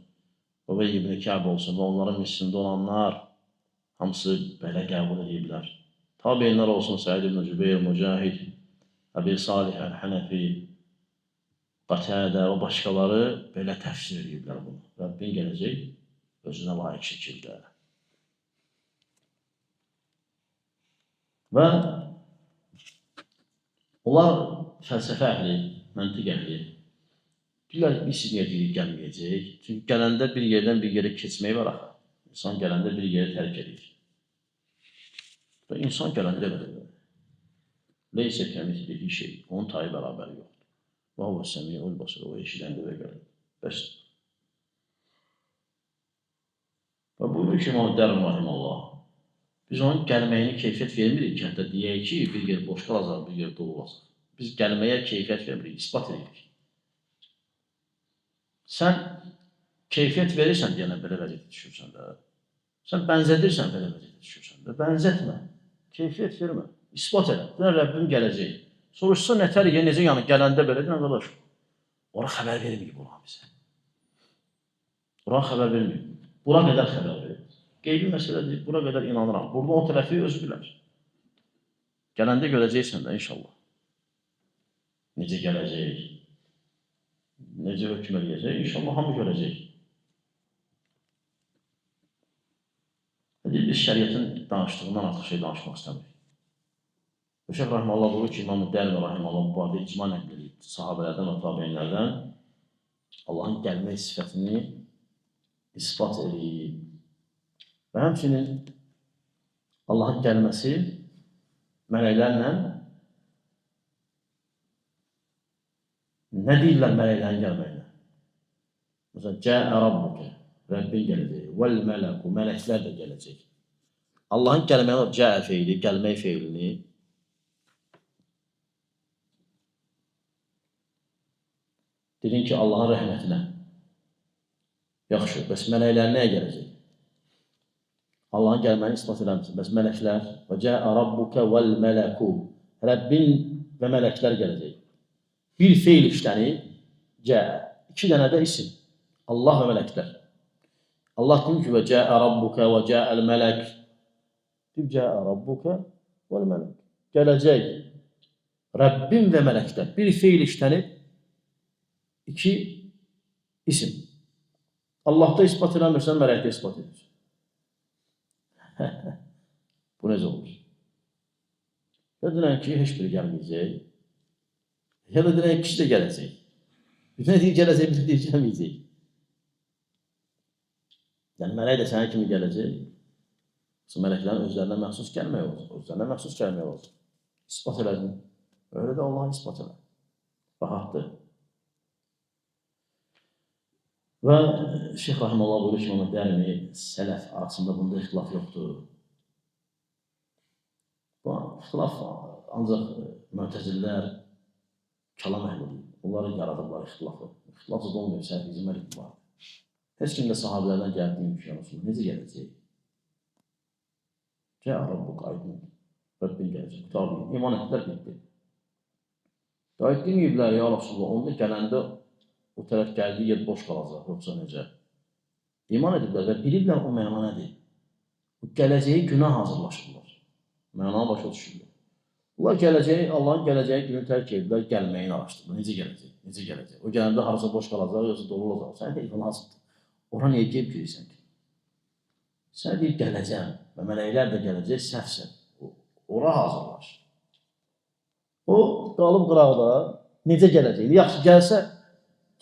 [SPEAKER 1] Übey ibn Kəb olsun və onların mislində olanlar hamısı belə qəbul ediblər. Tabeinlər olsun, Səid ibn Cübeyr, Mücahid, Əbi Salih Əl-Hənəfi, Qatədə və başqaları belə təfsir ediblər bunu. Rəbbin gələcək özünə layiq şəkildə. Və onlar fəlsəfə əhli, məntiq əhli, bilirlər ki, biz niyə deyirik gəlməyəcək? Çünki gələndə bir yerdən bir yerə keçmək var axı. İnsan gələndə bir yeri tərk edir. Və insan gələndə belə. Leysə kəmislihi şey, onun tayı bərabəri yoxdur. Və o səmiyyəul basir, o eşidəndə və gəlir. Bəs. Və buyurur ki, İmam Dərmi Rahimallah, biz onun gəlməyini keyfiyyət vermirik ki, hətta deyək ki, bir yer boş qalacaq, bir yer dolu olacaq. Biz gəlməyə keyfiyyət vermirik, ispat edirik. Sən keyfiyyət verirsən deyənə belə vəziyyətə düşürsən də. Sən bənzədirsən belə vəziyyətə düşürsən də. Bənzətmə, keyfiyyət vermə, ispat elə. Deyən Rəbbim gələcək. Soruşsa nətər ya, necə yəni gələndə belə deyən qardaş. Ora xəbər verməyib ona bizə. Ora xəbər verməyib. Bura qədər xəbər verib. Qeybi məsələdir, bura qədər inanıram. Burada o tərəfi özü bilər. Gələndə görəcəksən də inşallah. Necə gələcək, necə hökm edəcək, inşallah hamı görəcək. Biz şəriyyətin danışdığından artıq şey danışmaq istəmirik. Şeyx Rahimallah buyurur ki, İmam Dərmi Rahimallah bu barədə icma nəql edib, sahabələrdən və tabeinlərdən Allahın gəlmək sifətini ispat edib. Və həmçinin Allahın gəlməsi mələklərlə nə deyirlər mələklərin gəlməyinə? Məsələn, Cəə Rabbuke, Rəbbin gələcək, vəl mələku, mələklər də gələcək. Allahın gəlməyinə Cəə feili, gəlmək feilini dedin ki, Allahın rəhmətinə. Yaxşı, bəs mələklər nəyə gələcək? Allahın gəlməyini ispat edəmsin. Bəs mələklər və cəə rabbuka vəl mələku. Rəbbin və mələklər gələcək. Bir feil işlənib, cəə. 2 dənə də isim. Allah və mələklər. Allah deyir ki, və cəə rabbuka və cəəl mələk. Deyir, cəə rabbuka vəl mələk. Gələcək. Rəbbin və mələklər. Bir feil işlənib, 2 isim. Allahda ispat edəmirsən, mələkdə ispat edir. Bu necə olur? Ya deyirəm ki, heç biri gəlməyəcək. Ya da deyirəm, ikisi də gələcək. Bir deyir gələcək, bir deyir gəlməyəcək. Yəni, mələk də sənə kimi gələcək. Mələklərin özlərinə məxsus gəlmək olur. Özlərinə məxsus gəlmək olur. İspat elədin. Öyle də Allah'ın ispat elə. Rahatdır. Və Şeyx Rahimallah buyurur ki, İmam Dərmi, sələf arasında bunda ixtilaf yoxdur. Bu ixtilaf ancaq Mü'təzililər kəlam əhlidir. Onları yaradıblar ixtilafı. İxtilafsız olmuyor, səhvizməlik var. Heç kim də sahabələrdən gəldiyi ki, necə gələcək? Cəə Rabbuk aydın. Rəbbin gələcək. Tabi, iman etdilər, bitdi. Qayıt deməyiblər, ya Rasulullah, onda gələndə o tərəf gəldiyi yer boş qalacaq, yoxsa necə? İman ediblər və biliblər o məna nədir? Gələcəyi günə hazırlaşırlar. Mənanı başa düşürlər. Bunlar gələcəyi, Allahın gələcəyi günü tərk ediblər, gəlməyini araşdırırlar. Necə gələcək? Necə gələcək? O gələndə harasa boş qalacaq, yoxsa dolu olacaq. Sən deyil, lazımdır. Ora niyə gəlib girirsən ki? Sən deyil, gələcəm və mələklər də gələcək, səhvsən. Ora hazırlaş. O, qalıb qıraqda necə gələcək? Yaxşı, gəlsə,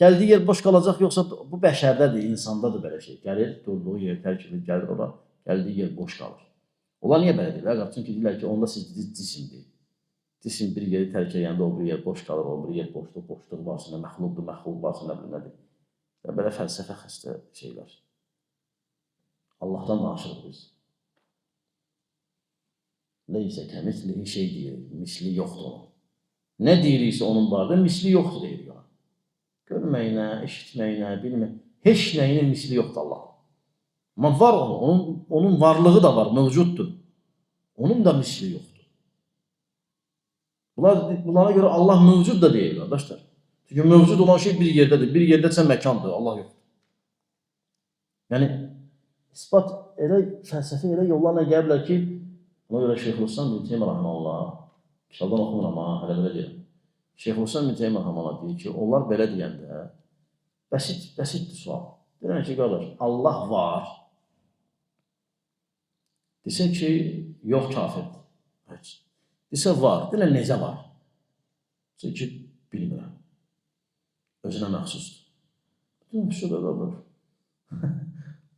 [SPEAKER 1] gəldiyi yer boş qalacaq, yoxsa bu bəşərdədir, insandadır belə şey. Gəlir, durduğu yer tərk edir, gəlir ora, gəldiyi yer boş qalır. Onlar niyə belə deyirlər? Çünki deyirlər ki, onda siz cisimdir. Cisim bir yeri tərk edəndə o bir yer boş qalır, o bir yer boşluq, boşluq varsın, məxluqdur, məxluq varsın, nə bilim nədir. Və belə fəlsəfə xəstə şeylər. Allahdan danışırıq biz. Leysə kəmislihi şey deyir, misli yoxdur onun. Nə deyiriksə onun barədə misli yoxdur deyir. Görün, görməyinə, eşitməyinə, bilməyinə, heç nəyinin misli yoxdur Allah. Amma var onun varlığı da var, mövcuddur. Onun da misli yoxdur. Bunlara görə Allah mövcud da deyil, qardaşlar. Çünki mövcud olan şey bir yerdədir, bir yerdəsə məkandır, Allah yoxdur. Yəni, ispat elə, fəlsəfi elə yollarla gəliblər ki, ona görə Şeyxülislam bin Teymiyyə rəhməhullah, kitabdan oxumuram ha, hələ belə deyirəm. Şeyxülislam bin Teymiyyə rəhməhullah deyir ki, onlar belə deyəndə, bəsitdir sual. Deyirəm ki, qardaş, Allah var. Desə ki, yox kafirdir. Desə var, deyirəm necə var? Desə ki, bilmirəm. Özünə məxsusdur. Deyirəm, şurada qardaş.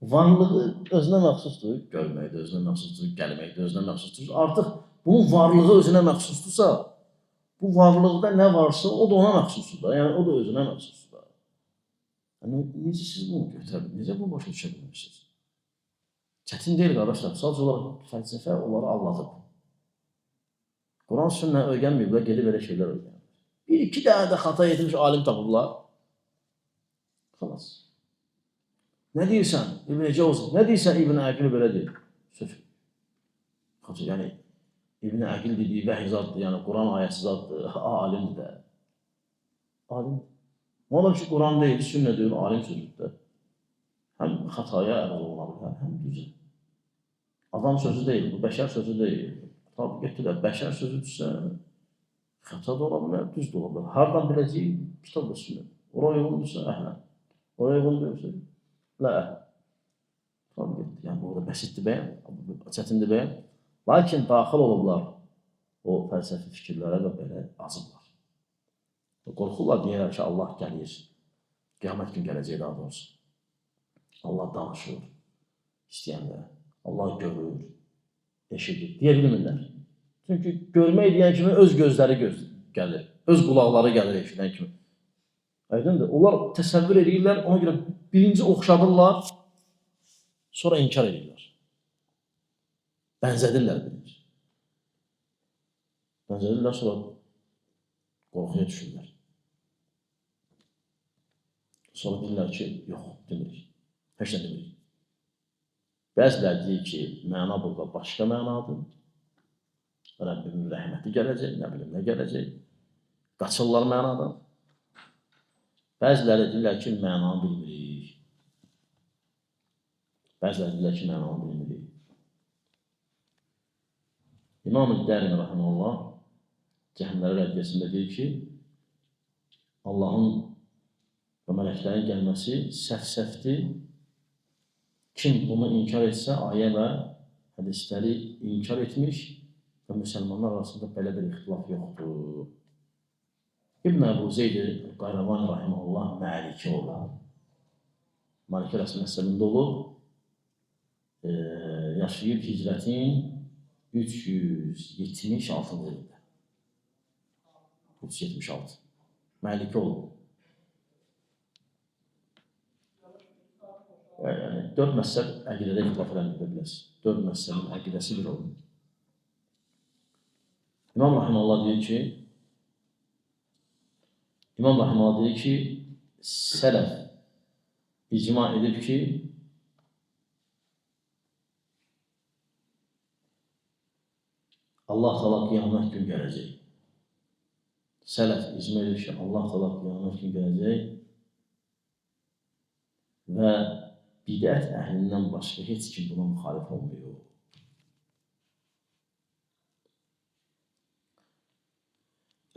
[SPEAKER 1] Varlığı özünə məxsusdur, görməkdə özünə məxsusdur, gəlməkdə özünə məxsusdur. Artıq bunun varlığı özünə məxsusdursa, bu varlıqda nə varsa o da ona məxsusdur. Yəni o da özünə məxsusdur. Yəni, necə siz bunu götürə bilirsiniz? Necə bunu başa düşə bilirsiniz? Çətin deyil, qardaşlar. Sadəcə olaraq fəlsəfə onları aldatıb. Quran sünnə öyrənməyiblər, gedib elə şeylər öyrənir. Bir-iki dənə də xata etmiş alim tapıblar. Xalas. Nə deyirsən İbn-i Cəvz? Nə deyirsən İbn-i Əqil belə deyir? Söz. Yəni, İbn-i Əqil dediyi vəhiy zaddır, yəni Quran ayəsi zaddır, alimdir də. Alim. Madem ki, Quran deyil, sünnə deyil, alim sözüdür. Həm xataya əvəz oluna bilər, həm düzə. Adam sözü deyil, bu bəşər sözü deyil. Tabi getdilər, bəşər sözüdürsə, xəta da ola bilər, düz də ola bilər. Hardan biləcəyik, kitab da sünnə. Oraya uyğundursa, əhlən. Oraya uyğun deyilsə, lə əhlən. Tabi getdi, yəni burada bəsitdir bəyən, çətindir bəyən. Lakin daxil olublar o fəlsəfi fikirlərə və belə azıblar. Qorxurlar, deyirlər ki, Allah gəlir. Qiyamət gün gələcək daha doğrusu. Allah danışır, istəyəndə. Allah görür, eşidir. Deyə bilmirlər. Çünki görmək deyən kimi öz gözləri gəlir. Öz qulaqları gəlir eşidən kimi. Aydındır. Onlar təsəvvür edirlər, ona görə birinci oxşadırlar, sonra inkar edirlər. Bənzədirlər birinci. Bənzədirlər, sonra qorxuya düşürlər. Sonra deyirlər ki, yox, demirik. Heç nə demirik. Bəziləri deyir ki, məna burada başqa mənadır. Rəbbimin rəhməti gələcək, nə bilim, nə gələcək. Qaçırlar mənadan. Bəziləri deyirlər ki, mənanı bilmirik. Bəziləri deyirlər ki, mənanı bilmirik. İmam-ı Dərin rəhməlullah Cəhənnəmlər rəddiyəsində deyir ki, Allahın və mələklərin gəlməsi səhv-səhvdir. Kim bunu inkar etsə, ayə və hədisləri inkar etmiş və müsəlmanlar arasında belə bir ixtilaf yoxdur. İbn Əbu Zeyd Qayravan rahimehullah Maliki olur. Maliki rəsməsəlində olub, yaşayıb hicrətin 376-cı ildə. 376. Maliki olub. Yəni, 4 məsəl əqidədə ixtilaf edə bilərsiniz. 4 məsəlin əqidəsi bir olur. İmam Rahimullah deyir ki, sələf icma edib ki, Allah Teala qiyamət gün gələcək. Sələf icma edib ki, Allah Teala qiyamət gün gələcək və bidət əhlindən başqa heç kim buna müxalif olmuyor.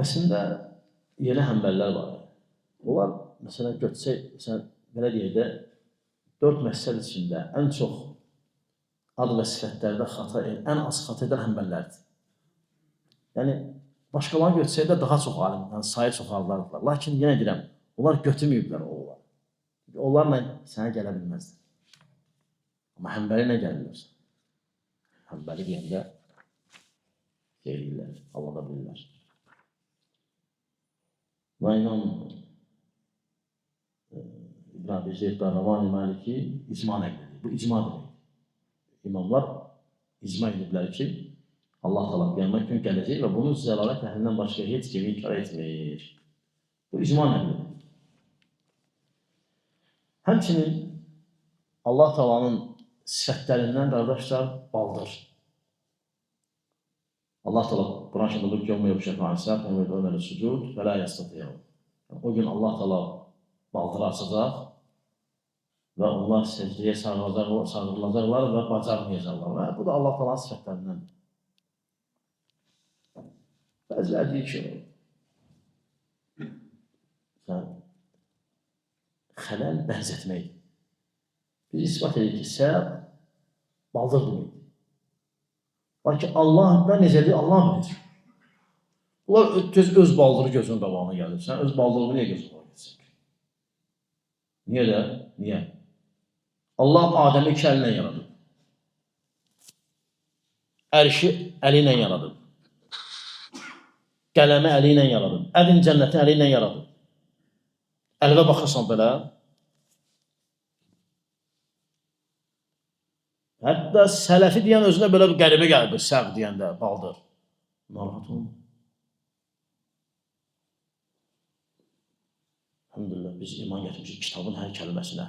[SPEAKER 1] Əslində, yeni həmbəllər var. Onlar, məsələn, götürsək, belə deyək də, 4 məsəl içində ən çox ad və sifətlərdə xata edən, ən az xata edən həmbəllərdir. Yəni, başqalarını götürsək də daha çox alim, yəni sayı çox alimlərdir. Lakin yenə deyirəm, onlar götürməyiblər onlar. Onlarla sənə gələ bilməzdir. Amma həmbəli nə gəlirlər? Həmbəli deyəndə deyirlər, Allah'a bilirlər. Və İmam İbn Əbi Zeyd Qayravani Maliki icma nəqlidir. Bu icma demək. İmamlar icma ediblər ki, Allah Teala qiyamət gün gələcək və bunun zəlalət əhlindən başqa heç kimi inkar etmir. Bu icma nəqlidir. Həmçinin Allah Taala'nın sifətlərindən qardaşlar baldır. Allah Teala Kur'an-ı Kerim'de diyor ki "Yevme yekşefu ansâk ve yed'ûne lis-sucûd ve lâ yestatî'ûn." O gün Allah Teala baldır açacaq ve onlar secdeye sarılacaklar ve bacarmayacaklar. Bu da Allah Teala'nın sifətlerindən. Bəziləri deyir ki, xələl bənzətməkdir. Biz ispat edik ki, səb baldır deməkdir. Lakin Allah necədir, Allah bilir. Bunlar öz baldırı gözünün qabağına gəlir. Sən öz baldırını niyə gözünün qabağına gəlsin? Niyə də? Niyə? Allah Adəmi iki əlinlə yaradıb. Ərşi əli ilə yaradıb. Qələmi əli ilə yaradıb. Ədin cənnəti əli ilə yaradıb. Əlvə baxırsan belə. Hətta sələfi deyən özünə belə bir qəribə gəlir, səq deyəndə, baldır. Narahat olma. Elhamdülillah, biz iman gətirmişik kitabın hər kəlməsinə.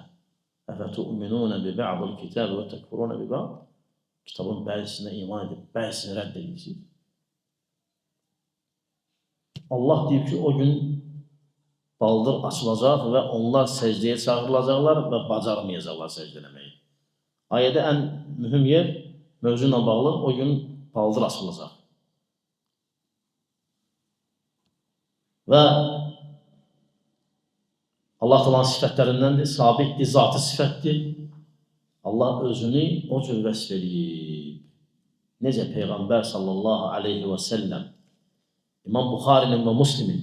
[SPEAKER 1] Əfətu'minunə bi ba'dil kitab və təkfurunə bi ba'd. Kitabın bəzisinə iman edib, bəzisini rədd edirsiniz. Allah deyib ki, o gün baldır açılacaq və onlar səcdəyə çağırılacaqlar və bacarmayacaqlar səcdə eləməyi. Ayədə ən mühüm yer, mövzu ilə bağlı, o gün baldır açılacaq. Və Allah Teala'nın sifətlərindəndir, sabitdir, zatı sifətdir. Allah özünü o cür vəsf edib. Necə Peyğəmbər sallallahu aleyhi və səlləm İmam Buxarinin və Müslimin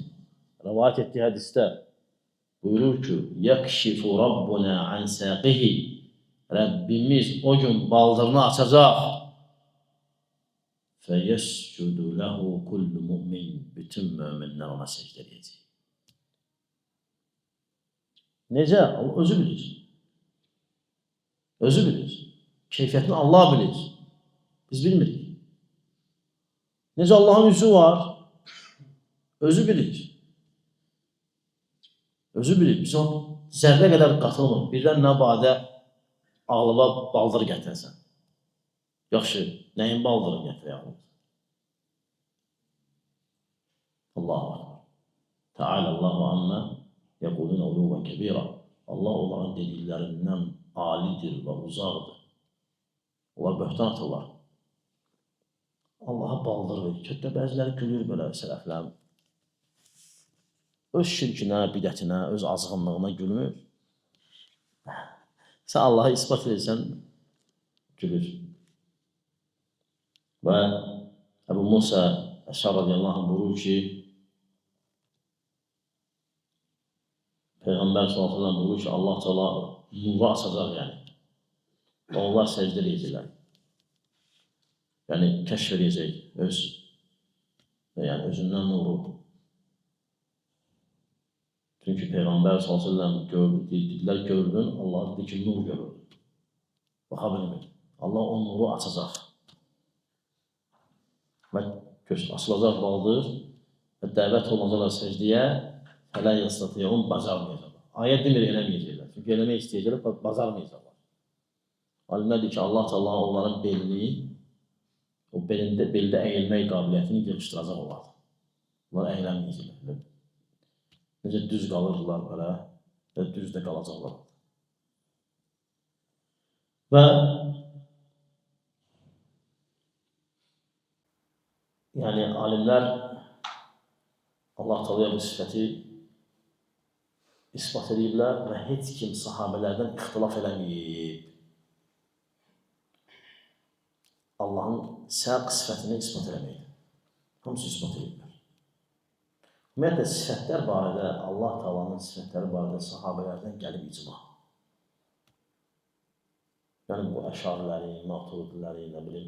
[SPEAKER 1] rəvayət etdiyi hədisdə buyurur ki, "Yakşifu Rabbuna an saqihi." Rəbbimiz o gün baldırını açacaq. "Feyescudu lehu kullu mu'min." Bütün möminlər ona səcdə edəcək. Necə? Özü bilir. Özü bilir. Keyfiyyətini Allah bilir. Biz bilmirik. Necə Allahın yüzü var? Özü bilir. Özü bilir. Biz onu zərrə qədər qatılmır. Birdən nə badə ağlıma baldır gətirəsən. Yaxşı, nəyin baldırını gətirəyəm? Allahu Akbar. Teala Allahu amma yəqulun uluvan kəbira. Allah onların dediklərindən alidir və uzaqdır. Onlar böhtan atırlar. Allah'a baldır verir. Kötdə bəziləri gülür belə sələflərin. Öz şirkinə, bidətinə, öz azğınlığına gülmür. Sən Allah'ı ispat edirsən, gülür. Və Əbu Musa Əşar radiyallahu anh buyurur ki, Peyğəmbər sallallahu aleyhi ve sellem buyurur ki, Allah Teala nuru açacaq yəni. Və onlar səcdə edəcəklər. Yəni kəşf edəcək özündən nuru. Çünki Peyğəmbər sallallahu aleyhi ve sellem dedilər, gördün, Allah dedi ki, nur görür. Baxa bilmir. Allah o nuru açacaq. Və açılacaq baldır və dəvət olunacaqlar səcdiyə, fələ yəstatiyun bacarmayacaqlar. Ayət demir, eləməyəcəklər. Çünki eləmək istəyəcəklər, bacarmayacaqlar. Alimlər deyir ki, Allah Teala onların belini, o beldə əyilmək qabiliyyətini yığışdıracaq olar. Onlar əylənməyəcəklər. Necə düz qalırlar belə və düz də qalacaqlar. Və yəni alimlər Allah Teala'ya bu sifəti ispat ediblər və heç kim sahabələrdən ixtilaf eləməyib. Allahın səq sifətini ispat eləməkdir. Hamısı ispat ediblər. Ümumiyyətlə, sifətlər barədə, Allah Teala'nın sifətləri barədə sahabələrdən gəlib icma. Yəni, bu əşarilərin, maturidilərin, nə bilim,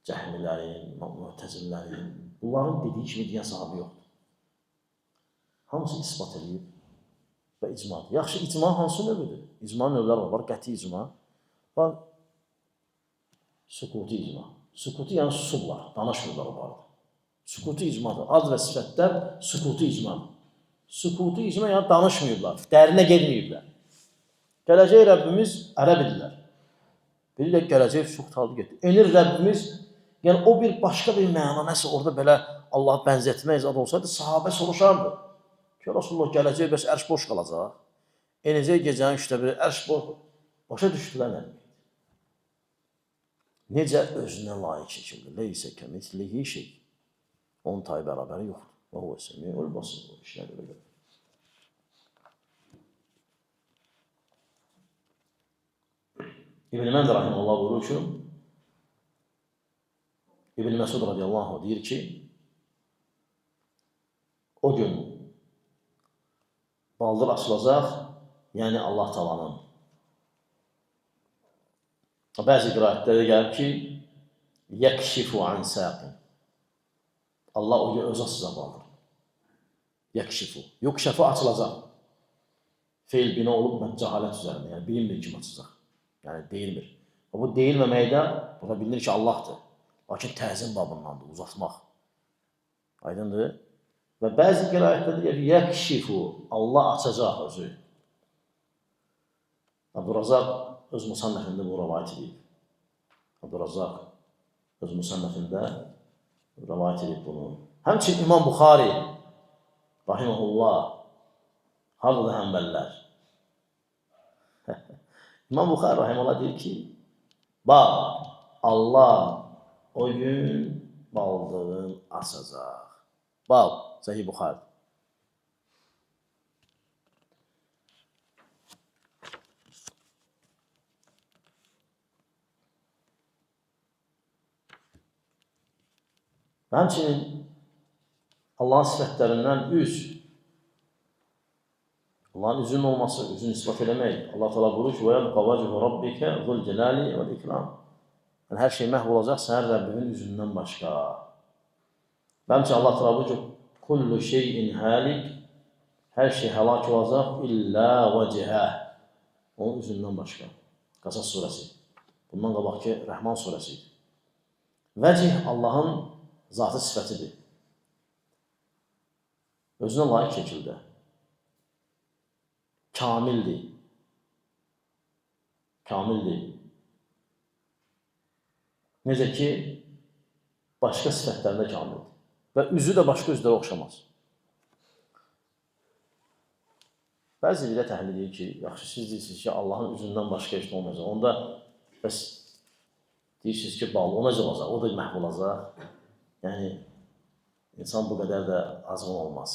[SPEAKER 1] cəhmilərin, mütəzillərin, bunların dediyi kimi deyən sahabə yoxdur. Hamısı ispat edib və icmadır. Yaxşı, icma hansı növüdür? İcma növlər var, qəti icma. Var, sükuti icma. Sükuti yəni susublar, danışmırlar o barədə. Sükuti icmadır. Ad və sifətlər sükuti icmadır. Sükuti icma yəni danışmıyıblar, dərinə gelməyiblər. Gələcək Rəbbimiz ərəb idilər. Biri də gələcək çox tadı getdi. Enir Rəbbimiz, yəni o bir başqa bir məna, nəsə orada belə Allah bənzətmək zad olsaydı, sahabə soruşardı. Ki, Rasulullah gələcək, bəs ərş boş qalacaq. Enəcək gecənin 3də biri, ərş boş. Başa düşdülər nə? Necə özünə layiq şəkildə. Leysə kəmislihi şey. Onun tayı bərabəri yoxdur. Və o səmiul basir. O işlər belə gəlir. İbn-i Mənd rahimehullah buyurur ki, İbn-i Məsud radiyallahu anh deyir ki, o gün baldır açılacaq, yəni Allah talanın. Bəzi qiraətlərdə gəlib ki, yəkşifu an saqin. Allah o gün öz açacaq baldır. Yəkşifu. Yukşəfu açılacaq. Feil bina olub cəhalət üzərində, yəni bilinmir kim açacaq. Yəni deyilmir. Bu deyilməməkdə burada bilinir ki, Allahdır. Lakin təzim babındandır, uzatmaq. Aydındır. Və bəzi qiraətlərdə deyir, yəkşifu. Allah açacaq özü. Abdurazaq öz musannəfində bu rəvayət edib. Abdurazaq öz musannəfində rəvayət edib bunu. Həmçin İmam Buxari rahimehullah harada həmbəllər. İmam Buxari rahimehullah deyir ki, bax, Allah o gün baldığın açacaq. Bax, Səhih Buxari. Həmçinin Allahın sifətlərindən üz. Allahın üzünün olması, üzünü ispat eləmək. Allah Teala buyurur ki, وَيَبْقَ وَجْهُ رَبِّكَ ذُو الْجَلَالِ وَالْإِكْرَامِ. Yəni, hər şey məhv olacaq sənin Rəbbinin üzündən başqa. Həmçinin Allah Teala buyurur ki, كُلُّ شَيْءٍ هَالِكٍ. Hər şey həlak olacaq illə vəcihə. Onun üzündən başqa. Qasas surəsi. Bundan qabaq ki, Rəhman surəsi idi. Vəcih Allahın zatı sifətidir. Özünə layiq şəkildə. Kamildir. Kamildir. Necə ki, başqa sifətlərində kamildir. Və üzü də başqa üzlərə oxşamaz. Bəzi bilə təhlil edir ki, yaxşı siz deyirsiniz ki, Allahın üzündən başqa heç nə olmayacaq. Onda bəs deyirsiniz ki, bağlı ona olacaq, o da məhv olacaq. Yəni, insan bu qədər də azğın olmaz.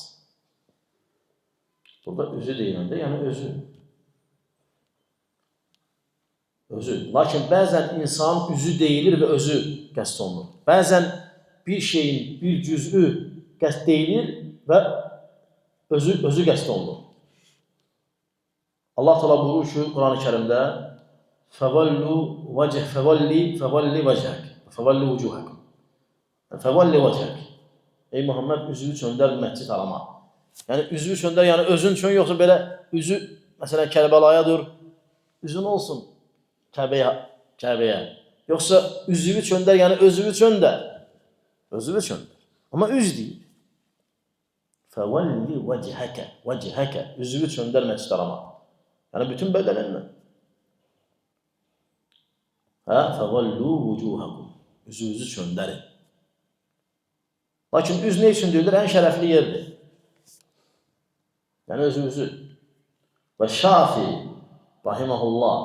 [SPEAKER 1] Burada özü deyiləndə, yəni özü. Özü. Lakin bəzən insan üzü deyilir və özü qəsd olunur. Bəzən bir şeyin bir cüz'ü qəsd deyilir və özü qəsd olunur. Allah Teala buyurur ki, Quran-ı Kərimdə فَوَلِّ وَجْهَكَ فَوَلِّ وُجُوهَكَ فَوَلِّ وَجْهَكَ. Ey Muhammed, üzünü çöndər məscid harama. Yəni, üzünü çöndər, yəni özün üçün, yoxsa belə üzü, məsələn, Kərbəlaya dur, üzün olsun Kəbəyə. Yoxsa üzünü çöndər, yəni özünü çöndər. Özünü çöndər. Amma üz deyil. فَوَلِّ وَجْهَكَ üzünü çöndər məscid harama. Yəni, bütün bədəninlə. فَوَلُّوا وُجُوهَكُمْ. Üzünüzü çöndərin. Lakin üz nə üçün deyilir? Ən şərəfli yerdir. Yəni özümüzü. Və Şafi, rahiməhullah,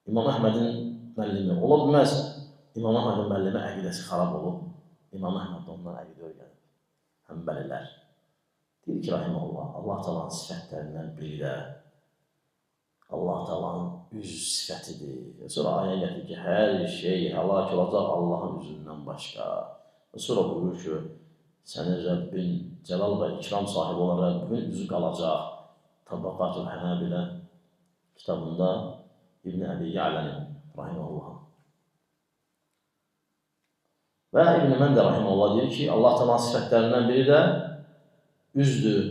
[SPEAKER 1] İmam Əhmədin müəllimi. Ola bilməz, İmam Əhmədin müəllimi əqidəsi xarab olub. İmam Əhməd də ondan əqidə öyrənib. Həmbəlilər. Deyir ki, rahiməhullah, Allah Taala'nın sifətlərindən biri də Allah Taala'nın üz sifətidir. Sonra ayə gətirir ki, hər şey həlak olacaq Allahın üzündən başqa. Sonra buyurur ki, sənin Rəbbin, cəlal və ikram sahibi olan Rəbbin üzü qalacaq. Tabaqatul Hənəbilə kitabında İbn Əbi Ya'lənin rahiməhullah. Və İbn Məndə rahiməhullah deyir ki, Allah Taala'nın sifətlərindən biri də üzdür.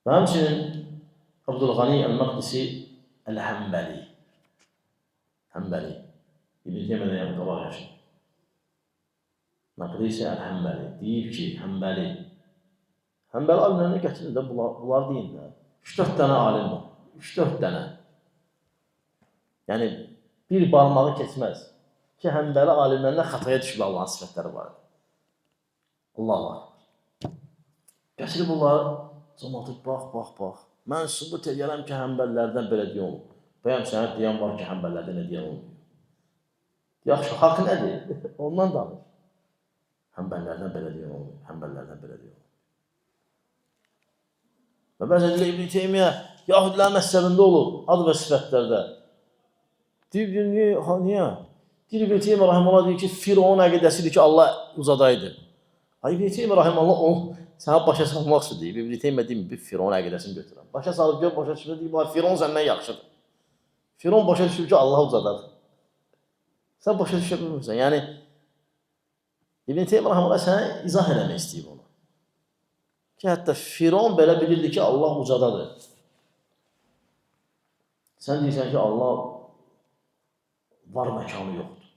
[SPEAKER 1] Və həmçinin Abdülğani Əl-Məqdisi Əl-Həmbəli. Həmbəli. İbn-i Teymiyədən yaxın qabaq yaşayır. Məqdisi Əl-Həmbəli deyib ki, Həmbəli, Həmbəli alimlərinə gətirir də, bunlar deyin də. 3-4 dənə alim var. 3-4 dənə. Yəni, bir barmağı keçməz ki, həmbəli alimlərinə xataya düşür Allahın sifətləri var. Allah var. Gətirir bunları, cəmatı, bax. Mən sübut edirəm ki, həmbəlilərdən belə deyəm. Bəyəm sənə deyən var ki, həmbəlilərdən nə deyən olmuyor. Yaxşı, haqq nədir? Ondan danış. Həmbəlilərdən belə deyən olmuyor. Həmbəlilərdən belə deyən olmuyor. Və bəzən deyil, İbn-i Teymiyyə Yahudilərin məzhəbində olub, ad və sifətlərdə. Deyir, niyə? Deyir, İbn-i Teymiyyə rahiməllah deyir ki, Firavun əqidəsidir ki, Allah uzadaydı. İbn-i Teymiyyə rahiməllah onu sənə başa salmaq üçün deyib. İbn-i Teymiyyə deyir, bir Firavun əqidəsini götürəm. Başa salıb gör, başa düşür, deyir, Firavun səndən yaxşıdır. Firavun başa düşür ki, Allah uzadadır. Sən başa düşə bilmirsən. Yəni, İbn-i Teymiyyə rahiməllah sənə izah eləmək istəyib onu. Ki, hətta Firavun belə bilirdi ki, Allah ucadadır. Sən deyirsən ki, Allah var məkanı yoxdur.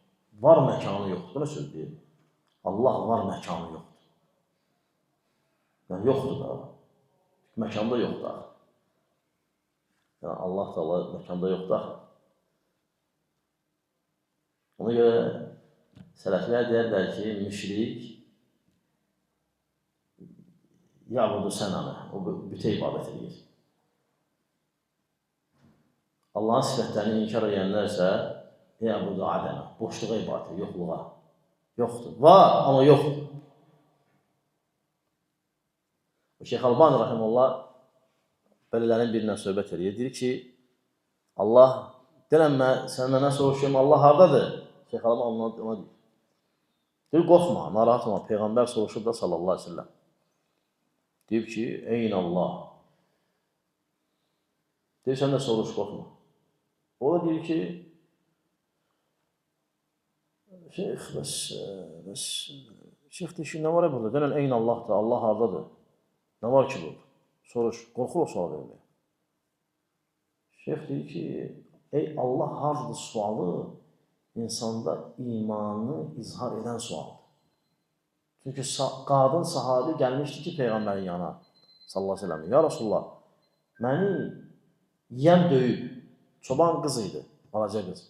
[SPEAKER 1] Var məkanı yoxdur. Bu nə söz deyir? Allah var məkanı yoxdur. Yəni, yoxdur da. Məkanda yoxdur da. Yəni, Allah da Allah məkanda yoxdur da. Ona görə sələflər deyərlər ki, müşrik yabudu sənanı, o bütə ibadət edir. Allahın sifətlərini inkar edənlərsə yabudu adəmə, boşluğa ibadət edir, yoxluğa. Yoxdur. Var, amma yoxdur. Şeyx Albani rahiməllah belələrin birindən söhbət edir. Deyir ki, Allah, deyirəm mən səndən nə soruşuyorum, Allah haradadır? Şeyx Albani ona deyir. Deyir, qorxma, narahat olma. Peyğəmbər soruşur da sallallahu aleyhi ve sellem. Deyir ki, eyn Allah. Deyir, sən də soruş, qorxma. O da deyir ki, Şeyx, Şeyx deyir ki, nə var ya burada? Deyirəm, eyn Allahdır, Allah haradadır? Nə var ki burada? Soruş, qorxur o sual verməyə. Şeyx deyir ki, ey Allah haradadır sualı insanda imanını izhar edən sualdır. Çünki qadın sahabi gəlmişdi ki, Peyğəmbərin yana, sallallahu aleyhi ve sellem, ya Rasulullah, məni yiyəm döyüb, çoban qız idi, balaca qız.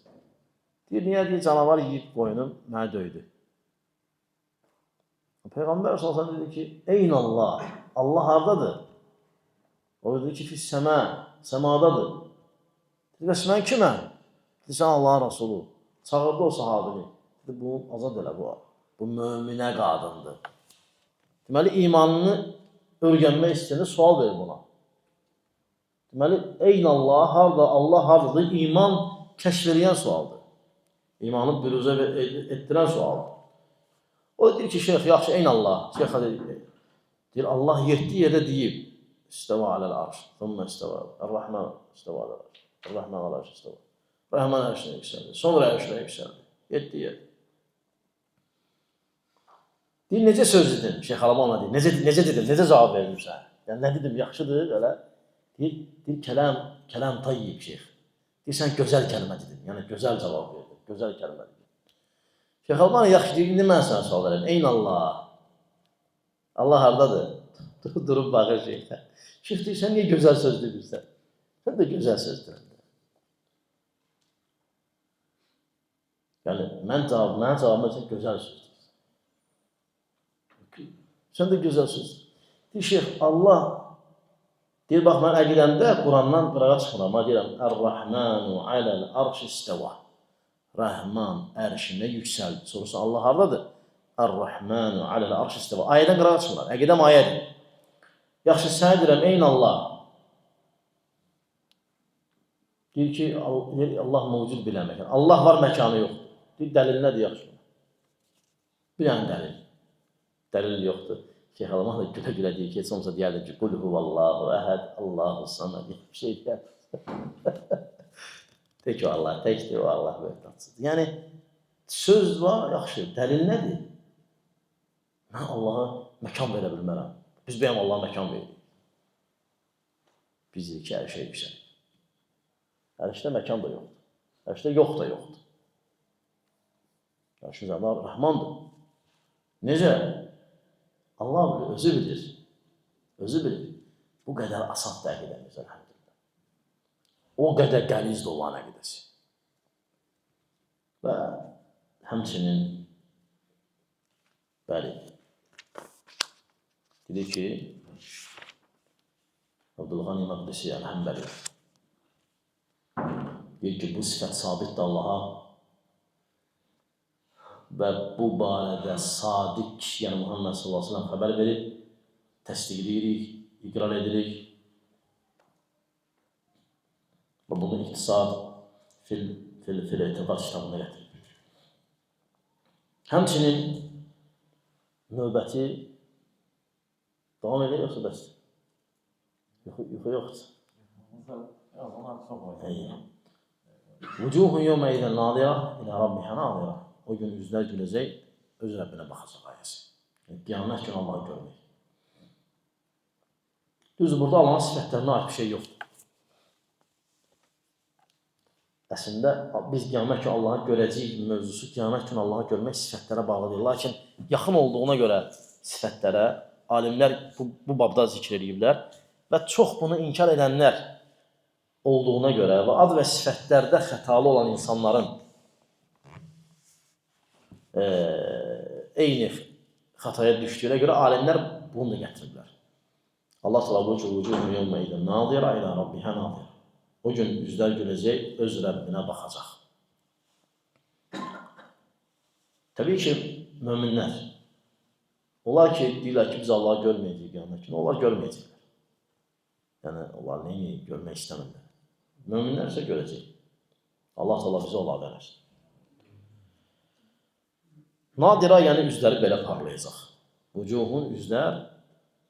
[SPEAKER 1] Deyir, niyə deyir, canavar yiyib boyunum, məni döydü. Peyğəmbər sallallahu aleyhi ve sellem dedi ki, eyn Allah, Allah haradadır? O dedi ki, fis-səmə, səmadadır. Dedi, bəs mən kiməm? Dedi, sən Allahın Rasulü. Çağırdı o sahabini. Dedi, bunu azad elə bu. Bu möminə qadındır. Deməli, imanını örgənmək istəyəndə sual verir buna. Deməli, eyn Allah, harada, Allah haradadır? İman kəşf edən sualdır. İmanı büruzə etdirən sualdır. O deyir ki, şeyx, yaxşı, eyn Allah. Şeyx deyir, Allah 7 yerdə deyib, İstəva aləl arş, thumma istəva, Ar-Rahman istəva aləl arş, Ar-Rahman aləl arş istəva. Rəhman ərşinə yüksəldi, sonra ərşinə yüksəldi. 7 yer. Deyir, necə söz dedim? Şeyx Albani deyir, necə dedim, necə cavab verdim sən? Yəni, nə dedim, yaxşıdır, elə. Deyir, kələm tayyib, şeyx. Deyir, sən gözəl kəlmə dedim, yəni gözəl cavab verdim, gözəl kəlmə dedim. Şeyx Albani yaxşı deyir, indi mən sənə sual verəm, eyn Allah. Allah haradadır? Durub baxır şeyxə. Şeyx deyir, sən niyə gözəl söz deyirsən? Sən də gözəl söz deyirsən. Yəni, mənim cavabım üçün gözəl söz deyirsən. Sən də gözəl söz deyirsən. Deyir, şeyx, Allah, deyir, bax, mən əqidəmdə Qurandan qırağa çıxmıram. Mən deyirəm, Ər-Rəhmənu aləl arş istəva. Rəhman ərşinə yüksəldi. Sorusu, Allah haradadır? Ər-Rəhmənu aləl arş istəva. Ayədən qırağa çıxmıram. Əqidəm ayədir. Yaxşı, sənə deyirəm, eyn Allah. Deyir ki, Allah mövcud bilən məkan. Allah var, məkanı yoxdur. Deyir, dəlil nədir, yaxşı? Bir dənə dəlil. Dəlil yoxdur. Şeyx Albani da gülə-gülə deyir ki, heç olmasa deyərdir ki, Qul huvallahu əhəd, Allahu samad. Bir şey deyər. Deyir ki, Allah təkdir, o Allah möhtaçsıdır. Yəni, söz var, yaxşı, dəlil nədir? Mən Allaha məkan verə bilmərəm. Biz bəyəm Allaha məkan veririk. Biz deyik ki, hər şey yüksəlir. Ərşdə məkan da yoxdur. Ərşdə yox da yoxdur. Ərşdə Allah Rəhmandır. Necə? Allah bilir, özü bilir. Özü bilir. Bu qədər asad da əqidəmiz, əlhamdülillah. O qədər qəlizdir olan əqidəsi. Və həmçinin, bəli, dedi ki, Abdülğani Məqdisi Əl-Həmbəli deyir ki, bu sifət sabitdir Allaha və bu barədə sadiq, yəni Muhammed sallallahu aleyhi ve sellem xəbər verib, təsdiqləyirik, iqrar edirik və bunu İqtisad fil-etiqad kitabında gətirir. Həmçinin növbəti davam edir, yoxsa bəsdir? Yuxu yoxdur. Vucuhun yevmə idən nadirə ilə Rabbihə nadirə. O gün üzlər güləcək, öz Rəbbinə baxacaq ayəsi. Qiyamət günü Allahı görmək. Düzdür, burada Allahın sifətlərinə ait bir şey yoxdur. Əslində, biz qiyamət günü Allahı görəcəyik mövzusu, qiyamət günü Allahı görmək sifətlərə bağlı deyil. Lakin yaxın olduğuna görə sifətlərə alimlər bu babda zikr ediblər və çox bunu inkar edənlər olduğuna görə və ad və sifətlərdə xətalı olan insanların eyni xataya düşdüyünə görə alimlər bunu da gətiriblər. Allah təala bu vucuhun yevmə idən nadirə ilə Rabbihə nadirə. O gün üzlər güləcək, öz Rəbbinə baxacaq. Təbii ki, möminlər, onlar ki, deyirlər ki, biz Allahı görməyəcəyik qiyamət günü, onlar görməyəcəklər. Yəni, onlar neyini görmək istəmirlər. Möminlər isə görəcək. Allah təala bizə ola verər. Nadirə, yəni üzləri belə parlayacaq. Vucuhun üzlər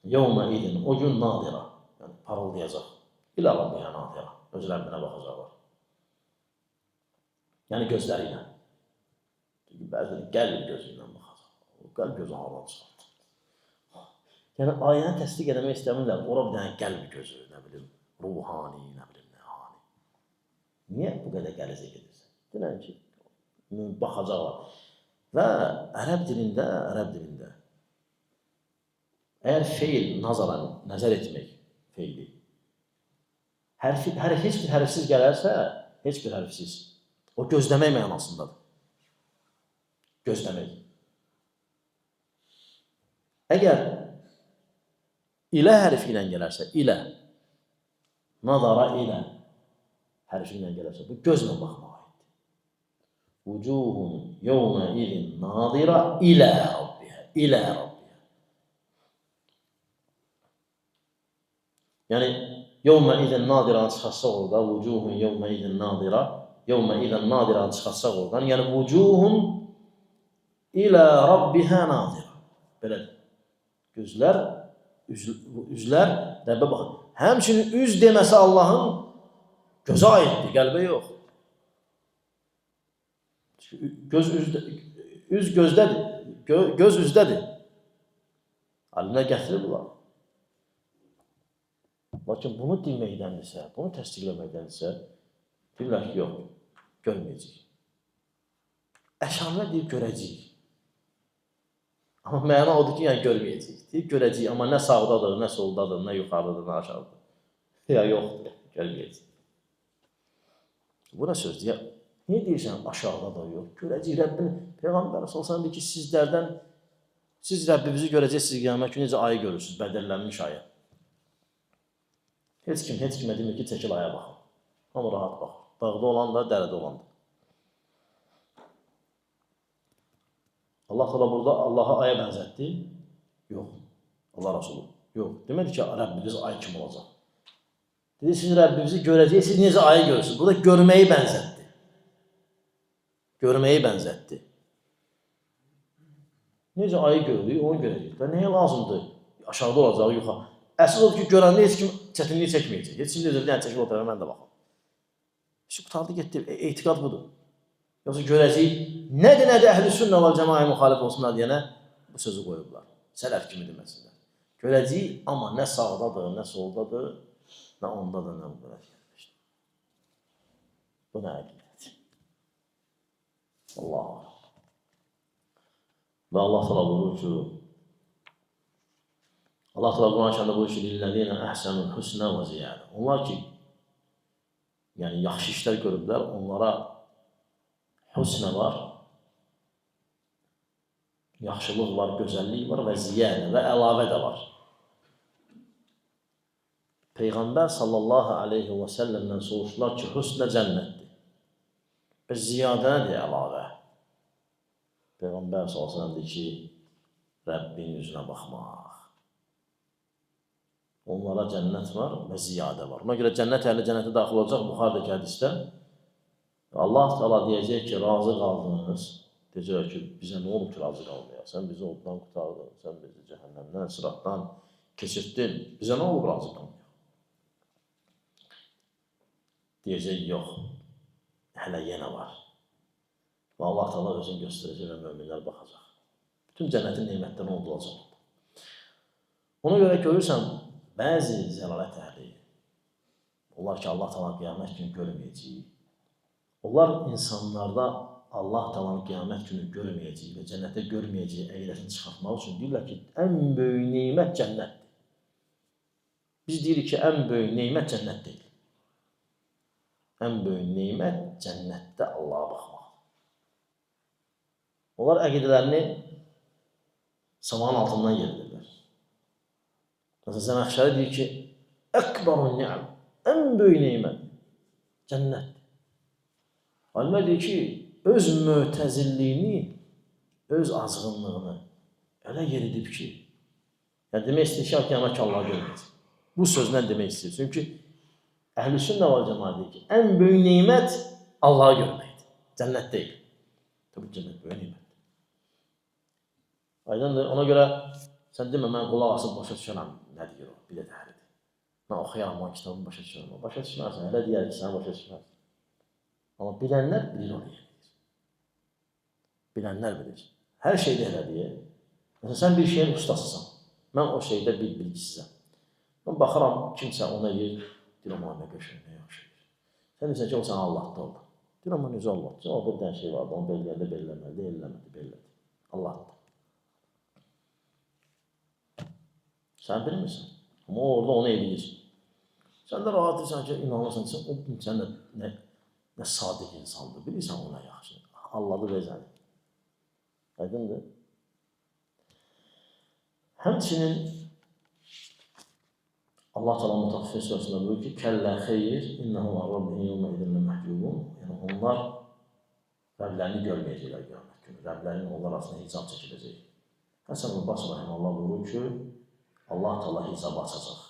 [SPEAKER 1] yevmə idin, o gün nadirə, yəni parıldayacaq. İlə Rabbihə nadirə, öz Rəbbinə baxacaqlar. Yəni gözləri ilə. Çünki bəziləri qəlb gözü ilə baxacaq. O qəlb gözü havadan çıxartır. Yəni ayəni təsdiq edəmək istəmirlər. Ora bir dənə qəlb gözü, nə bilim, ruhani, nə bilim, nəhani. Niyə bu qədər qəlizə gedirsən? Denən ki, baxacaqlar. Və ərəb dilində, əgər feil nəzər etmək feili, heç bir hərfsiz gələrsə, heç bir hərfsiz, o gözləmək mənasındadır. Gözləmək. Əgər ilə hərfi ilə gələrsə, ilə, nazara ilə hərfi ilə gələrsə, bu gözlə baxmağa aiddir. Vucuhun yevmə idin nadirə ilə Rabbihə, ilə Rabbihə. Yəni, yevmə idin nadirəni çıxarsaq oradan, vucuhun yevmə idin nadirə, yevmə idin nadirəni çıxarsaq oradan, yəni vucuhun ilə Rabbihə nadirə. Belədir. Gözlər, üzlər Rəbbə baxır. Həmçinin üz deməsi Allahın gözə aiddir, qəlbə yox. Üz gözdədir, göz üzdədir. Alimlər gətirir bunlar. Lakin bunu deməkdəndirsə, bunu təsdiqləməkdəndirsə, deyirlər ki, yox, görməyəcək. Əşarilər deyir, görəcəyik. Amma məna odur ki, yəni görməyəcək. Deyir, görəcəyik, amma nə sağdadır, nə soldadır, nə yuxarıdadır, nə aşağıdadır. Ya yoxdur, görməyəcək. Bu nə sözdür? Niyə deyirsən aşağıda da yox? Görəcək Rəbbini. Peyğəmbər sallallahu deyir ki, sizlərdən, siz Rəbbimizi görəcəksiniz qiyamət günü necə ayı görürsünüz, bədərlənmiş ayı. Heç kimə demir ki, çəkil aya baxın. Amma rahat baxın. Dağda olan da, dərədə olan da. Allah təala burada Allah'a aya bənzətdi. Yox. Allah Rasulü. Yox. Demədi ki, Rəbbimiz ay kimi olacaq. Dedi, siz Rəbbimizi görəcəksiniz, necə ayı görürsünüz. Burada görməyi bənzətdi. Görməyi bənzətdi. Necə ayı görürük, onu görəcək. Və nəyə lazımdır? Aşağıda olacaq, yuxarı. Əsas odur ki, görəndə heç kim çətinlik çəkməyəcək. Heç kim necə bir dənə çəkil o tərəfə, mən də baxım. İşte qutardı, getdi. Etiqad budur. Yoxsa görəcək, nədir əhl-i sünnə və cəmaə müxalif olsunlar deyənə bu sözü qoyublar. Sələf kimi deməsinlər. Görəcək, amma nə sağdadır, nə soldadır, nə ondadır, nə bunlara gəlmişdir. Bu nə əqidədir? Allah. Və Allah təala buyurur ki, Allah Teala Quran-ı Kərimdə buyurur ki, "Lillezine ahsenul husna ve ziyade." Onlar ki, yəni yaxşı işlər görüblər, onlara husna var, yaxşılıq var, gözəllik var və ziyadə və əlavə də var. Peyğəmbər sallallahu aleyhi və səlləmdən soruşdular ki, husna cənnətdir. Və ziyadə nədir əlavə? Peyğəmbər sallallahu aleyhi və səlləm deyir ki, Rəbbin üzünə baxmaq. Onlara cənnət var və ziyadə var. Ona görə cənnət əhli cənnətə daxil olacaq Buxarıdakı hədisdə. Allah Teala deyəcək ki, razı qaldınız. Deyəcək ki, bizə nə olub ki, razı qalmaya? Sən bizi oddan qurtardın, sən bizi cəhənnəmdən, sıratdan keçirdin. Bizə nə olub razı qalmaya? Deyəcək, yox, hələ yenə var. Və Allah Teala özünü göstərəcək və möminlər baxacaq. Bütün cənnətin neymətdən olacaq. Ona görə görürsən, bəzi zəlalət əhli, onlar ki, Allah Teala qiyamət günü görməyəcək. Onlar insanlarda Allah Teala'nın qiyamət günü görməyəcək və cənnətdə görməyəcək əqidəsini çıxartmaq üçün deyirlər ki, ən böyük neymət cənnətdir. Biz deyirik ki, ən böyük neymət cənnət deyil. Ən böyük neymət cənnətdə Allah'a baxmaq. Onlar əqidələrini samanın altından yeridirlər. Məsələn, Zəməxşəri deyir ki, əkbarun ni'am, ən böyük neymət cənnətdir. Alimlər deyir ki, öz mötəzilliyini, öz azğınlığını elə yeridib ki, yəni demək istəyir ki, qiyamət Allah'a görməyəcək. Bu sözlə demək istəyir. Çünki əhl-i sünnə və cəmaət deyir ki, ən böyük neymət Allah'a görməkdir. Cənnət deyil. Tabii cənnət böyük neymətdir. Aydındır. Ona görə sən demə, mən qulaq asıb başa düşərəm, nə deyir o, bir də dəhridir. Mən oxuyaram o kitabını başa düşərəm. Başa düşmərsən, elə deyər ki, sən başa düşmərsən. Amma bilənlər bilir onu deyir. Bilənlər bilir. Hər şeydə elə deyir. Məsələn, sən bir şeyin ustasısan. Mən o şeydə bilgisizəm. Mən baxıram, kimsə ona yer, deyirəm, o nə qəşəng, nə yaxşı yer. Sən deyirsən ki, o sənə Allah'da oldu. Deyirəm, o necə Allah'da? Orada bir dənə şey vardı, onu belirlədi, belirləmədi, eləmədi, belirlədi. Allah'da. Sən bilmirsən. Amma orada onu eləyir. Sən də rahat edirsən ki, inanırsan ki, sən nə sadiq insandır. Bilirsən ona yaxşı. Allah'ı bezəni. Aydındır. Həmçinin Allah Teala Mutaffifin surəsində buyurur ki, kəllə xeyr, innəhum Rabbihim yevmə idinlə məhcubun. Yəni onlar Rəblərini görməyəcəklər qiyamət günü. Rəblərinin onlar arasında hicab çəkiləcək. Həsən Basri rahimehullah buyurur ki, Allah Teala hicabı açacaq.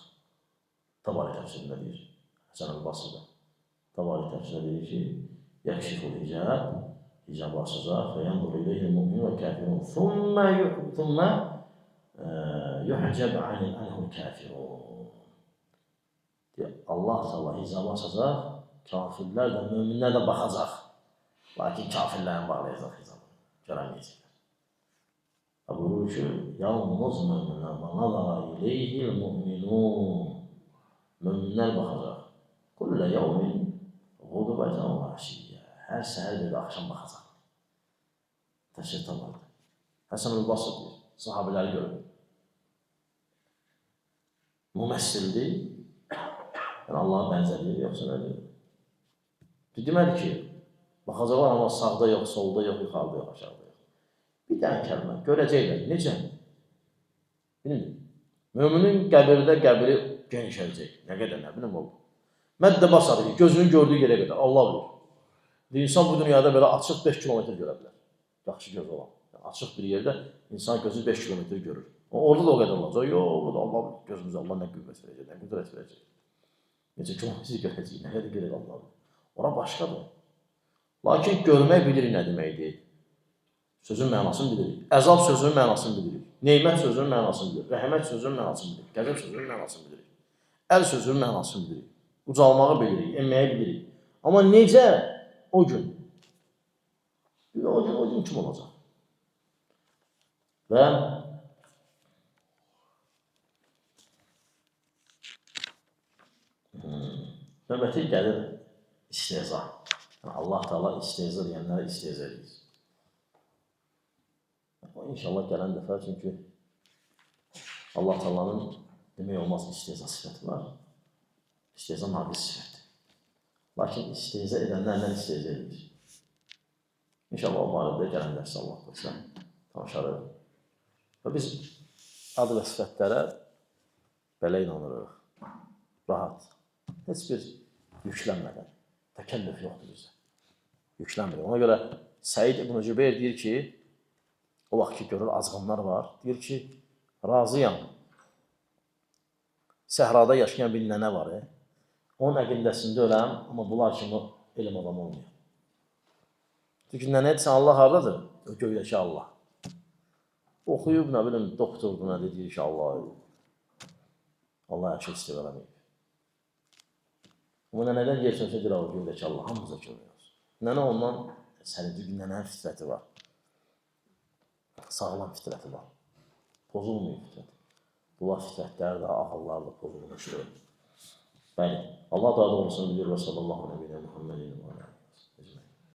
[SPEAKER 1] Tabari təfsirində deyir. Həsən Basri'də. Tabari təfsirində deyir ki, yəkşiful hicab, hicabı açacaq və yandur iləyhi mümin və kafirun. Thumma yuhcab anhul kafirun. Allah Teala hicabı açacaq, kafirlər də, müminlər də baxacaq. Lakin kafirlərin bağlayacaq hicabı, görəməyəcəklər. Buyurur ki, yalnız müminlər və nazara iləyhil müminun. Müminlər baxacaq. Kullə yevmin qudubəcən və aşiyyə. Hər səhər bir də axşam baxacaq. Təşkil tabardı. Həsən Basri deyir, sahabələri görür. Mümessildir. Yəni Allah'a bənzədir, yoxsa nə deyir? Demədi ki, baxacaqlar amma sağda yox, solda yox, yuxarıda yox, aşağıda yox. Bir dənə kəlmə, görəcəklər, necə? Bilmiyorum. Müminin qəbirdə qəbiri genişələcək. Nə qədər, nə bilim oldu. Məddə basarı, gözünün gördüyü yerə qədər, Allah bilir. İnsan bu dünyada belə açıq 5 kilometr görə bilər. Yaxşı göz olan. Yəni, açıq bir yerdə insan gözü 5 kilometr görür. Orada da o qədər olacaq. Yox, burada Allah gözümüzə Allah nə qüvvət verəcək, nə qüdrət verəcək. Necə kilometri görəcək, nə qədər görək Allah. Ora başqadır. Lakin görmək bilir nə deməkdir. Sözün mənasını bilirik. Əzab sözünün mənasını bilirik. Neymət sözünün mənasını bilirik. Rəhmət sözünün mənasını bilirik. Qəzəb sözünün mənasını bilirik. Əl sözünün mənasını bilirik. Ucalmağı bilirik, enməyi bilirik. Amma necə o gün? O gün kim olacaq? Və növbəti gəlir istehza. Yəni, Allah Teala istehza deyənlərə istehza edir. İnşallah gələn dəfə, çünki Allah Taala'nın demək olmaz istehza sifəti var. İstehza naqis sifəti. Lakin istehza edənlərlə istehza edilir. İnşallah o barədə gələn dərsə Allah qoysa danışarıq. Və biz adı və sifətlərə belə inanırıq. Rahat. Heç bir yüklənmədən. Təkəllüf yoxdur bizdə. Yüklənmir. Ona görə Səid İbn Cübeyr deyir ki, o vaxt ki görür azğınlar var, deyir ki, razıyam. Səhrada yaşayan bir nənə var. Onun əqindəsində öləm, amma bunlar kimi elm adamı olmuyor. Çünki nənə etsən Allah haradadır? O göydəki Allah. Oxuyub, nə bilim, doktordur, nə deyir ki, Allah hər şey istiq eləməyib. Amma nənədən geçmişə deyir, o göydəki Allah, hamımıza kömək olsun. Nənə ondan, sənin nənənin fitrəti var. Sağlam fitrəti var. Pozulmuyor fitrəti. Bunlar fitrətlər də, ağıllar da pozulmuşdur. Bəli, Allah daha doğrusunu bilir və sallallahu aleyhi ve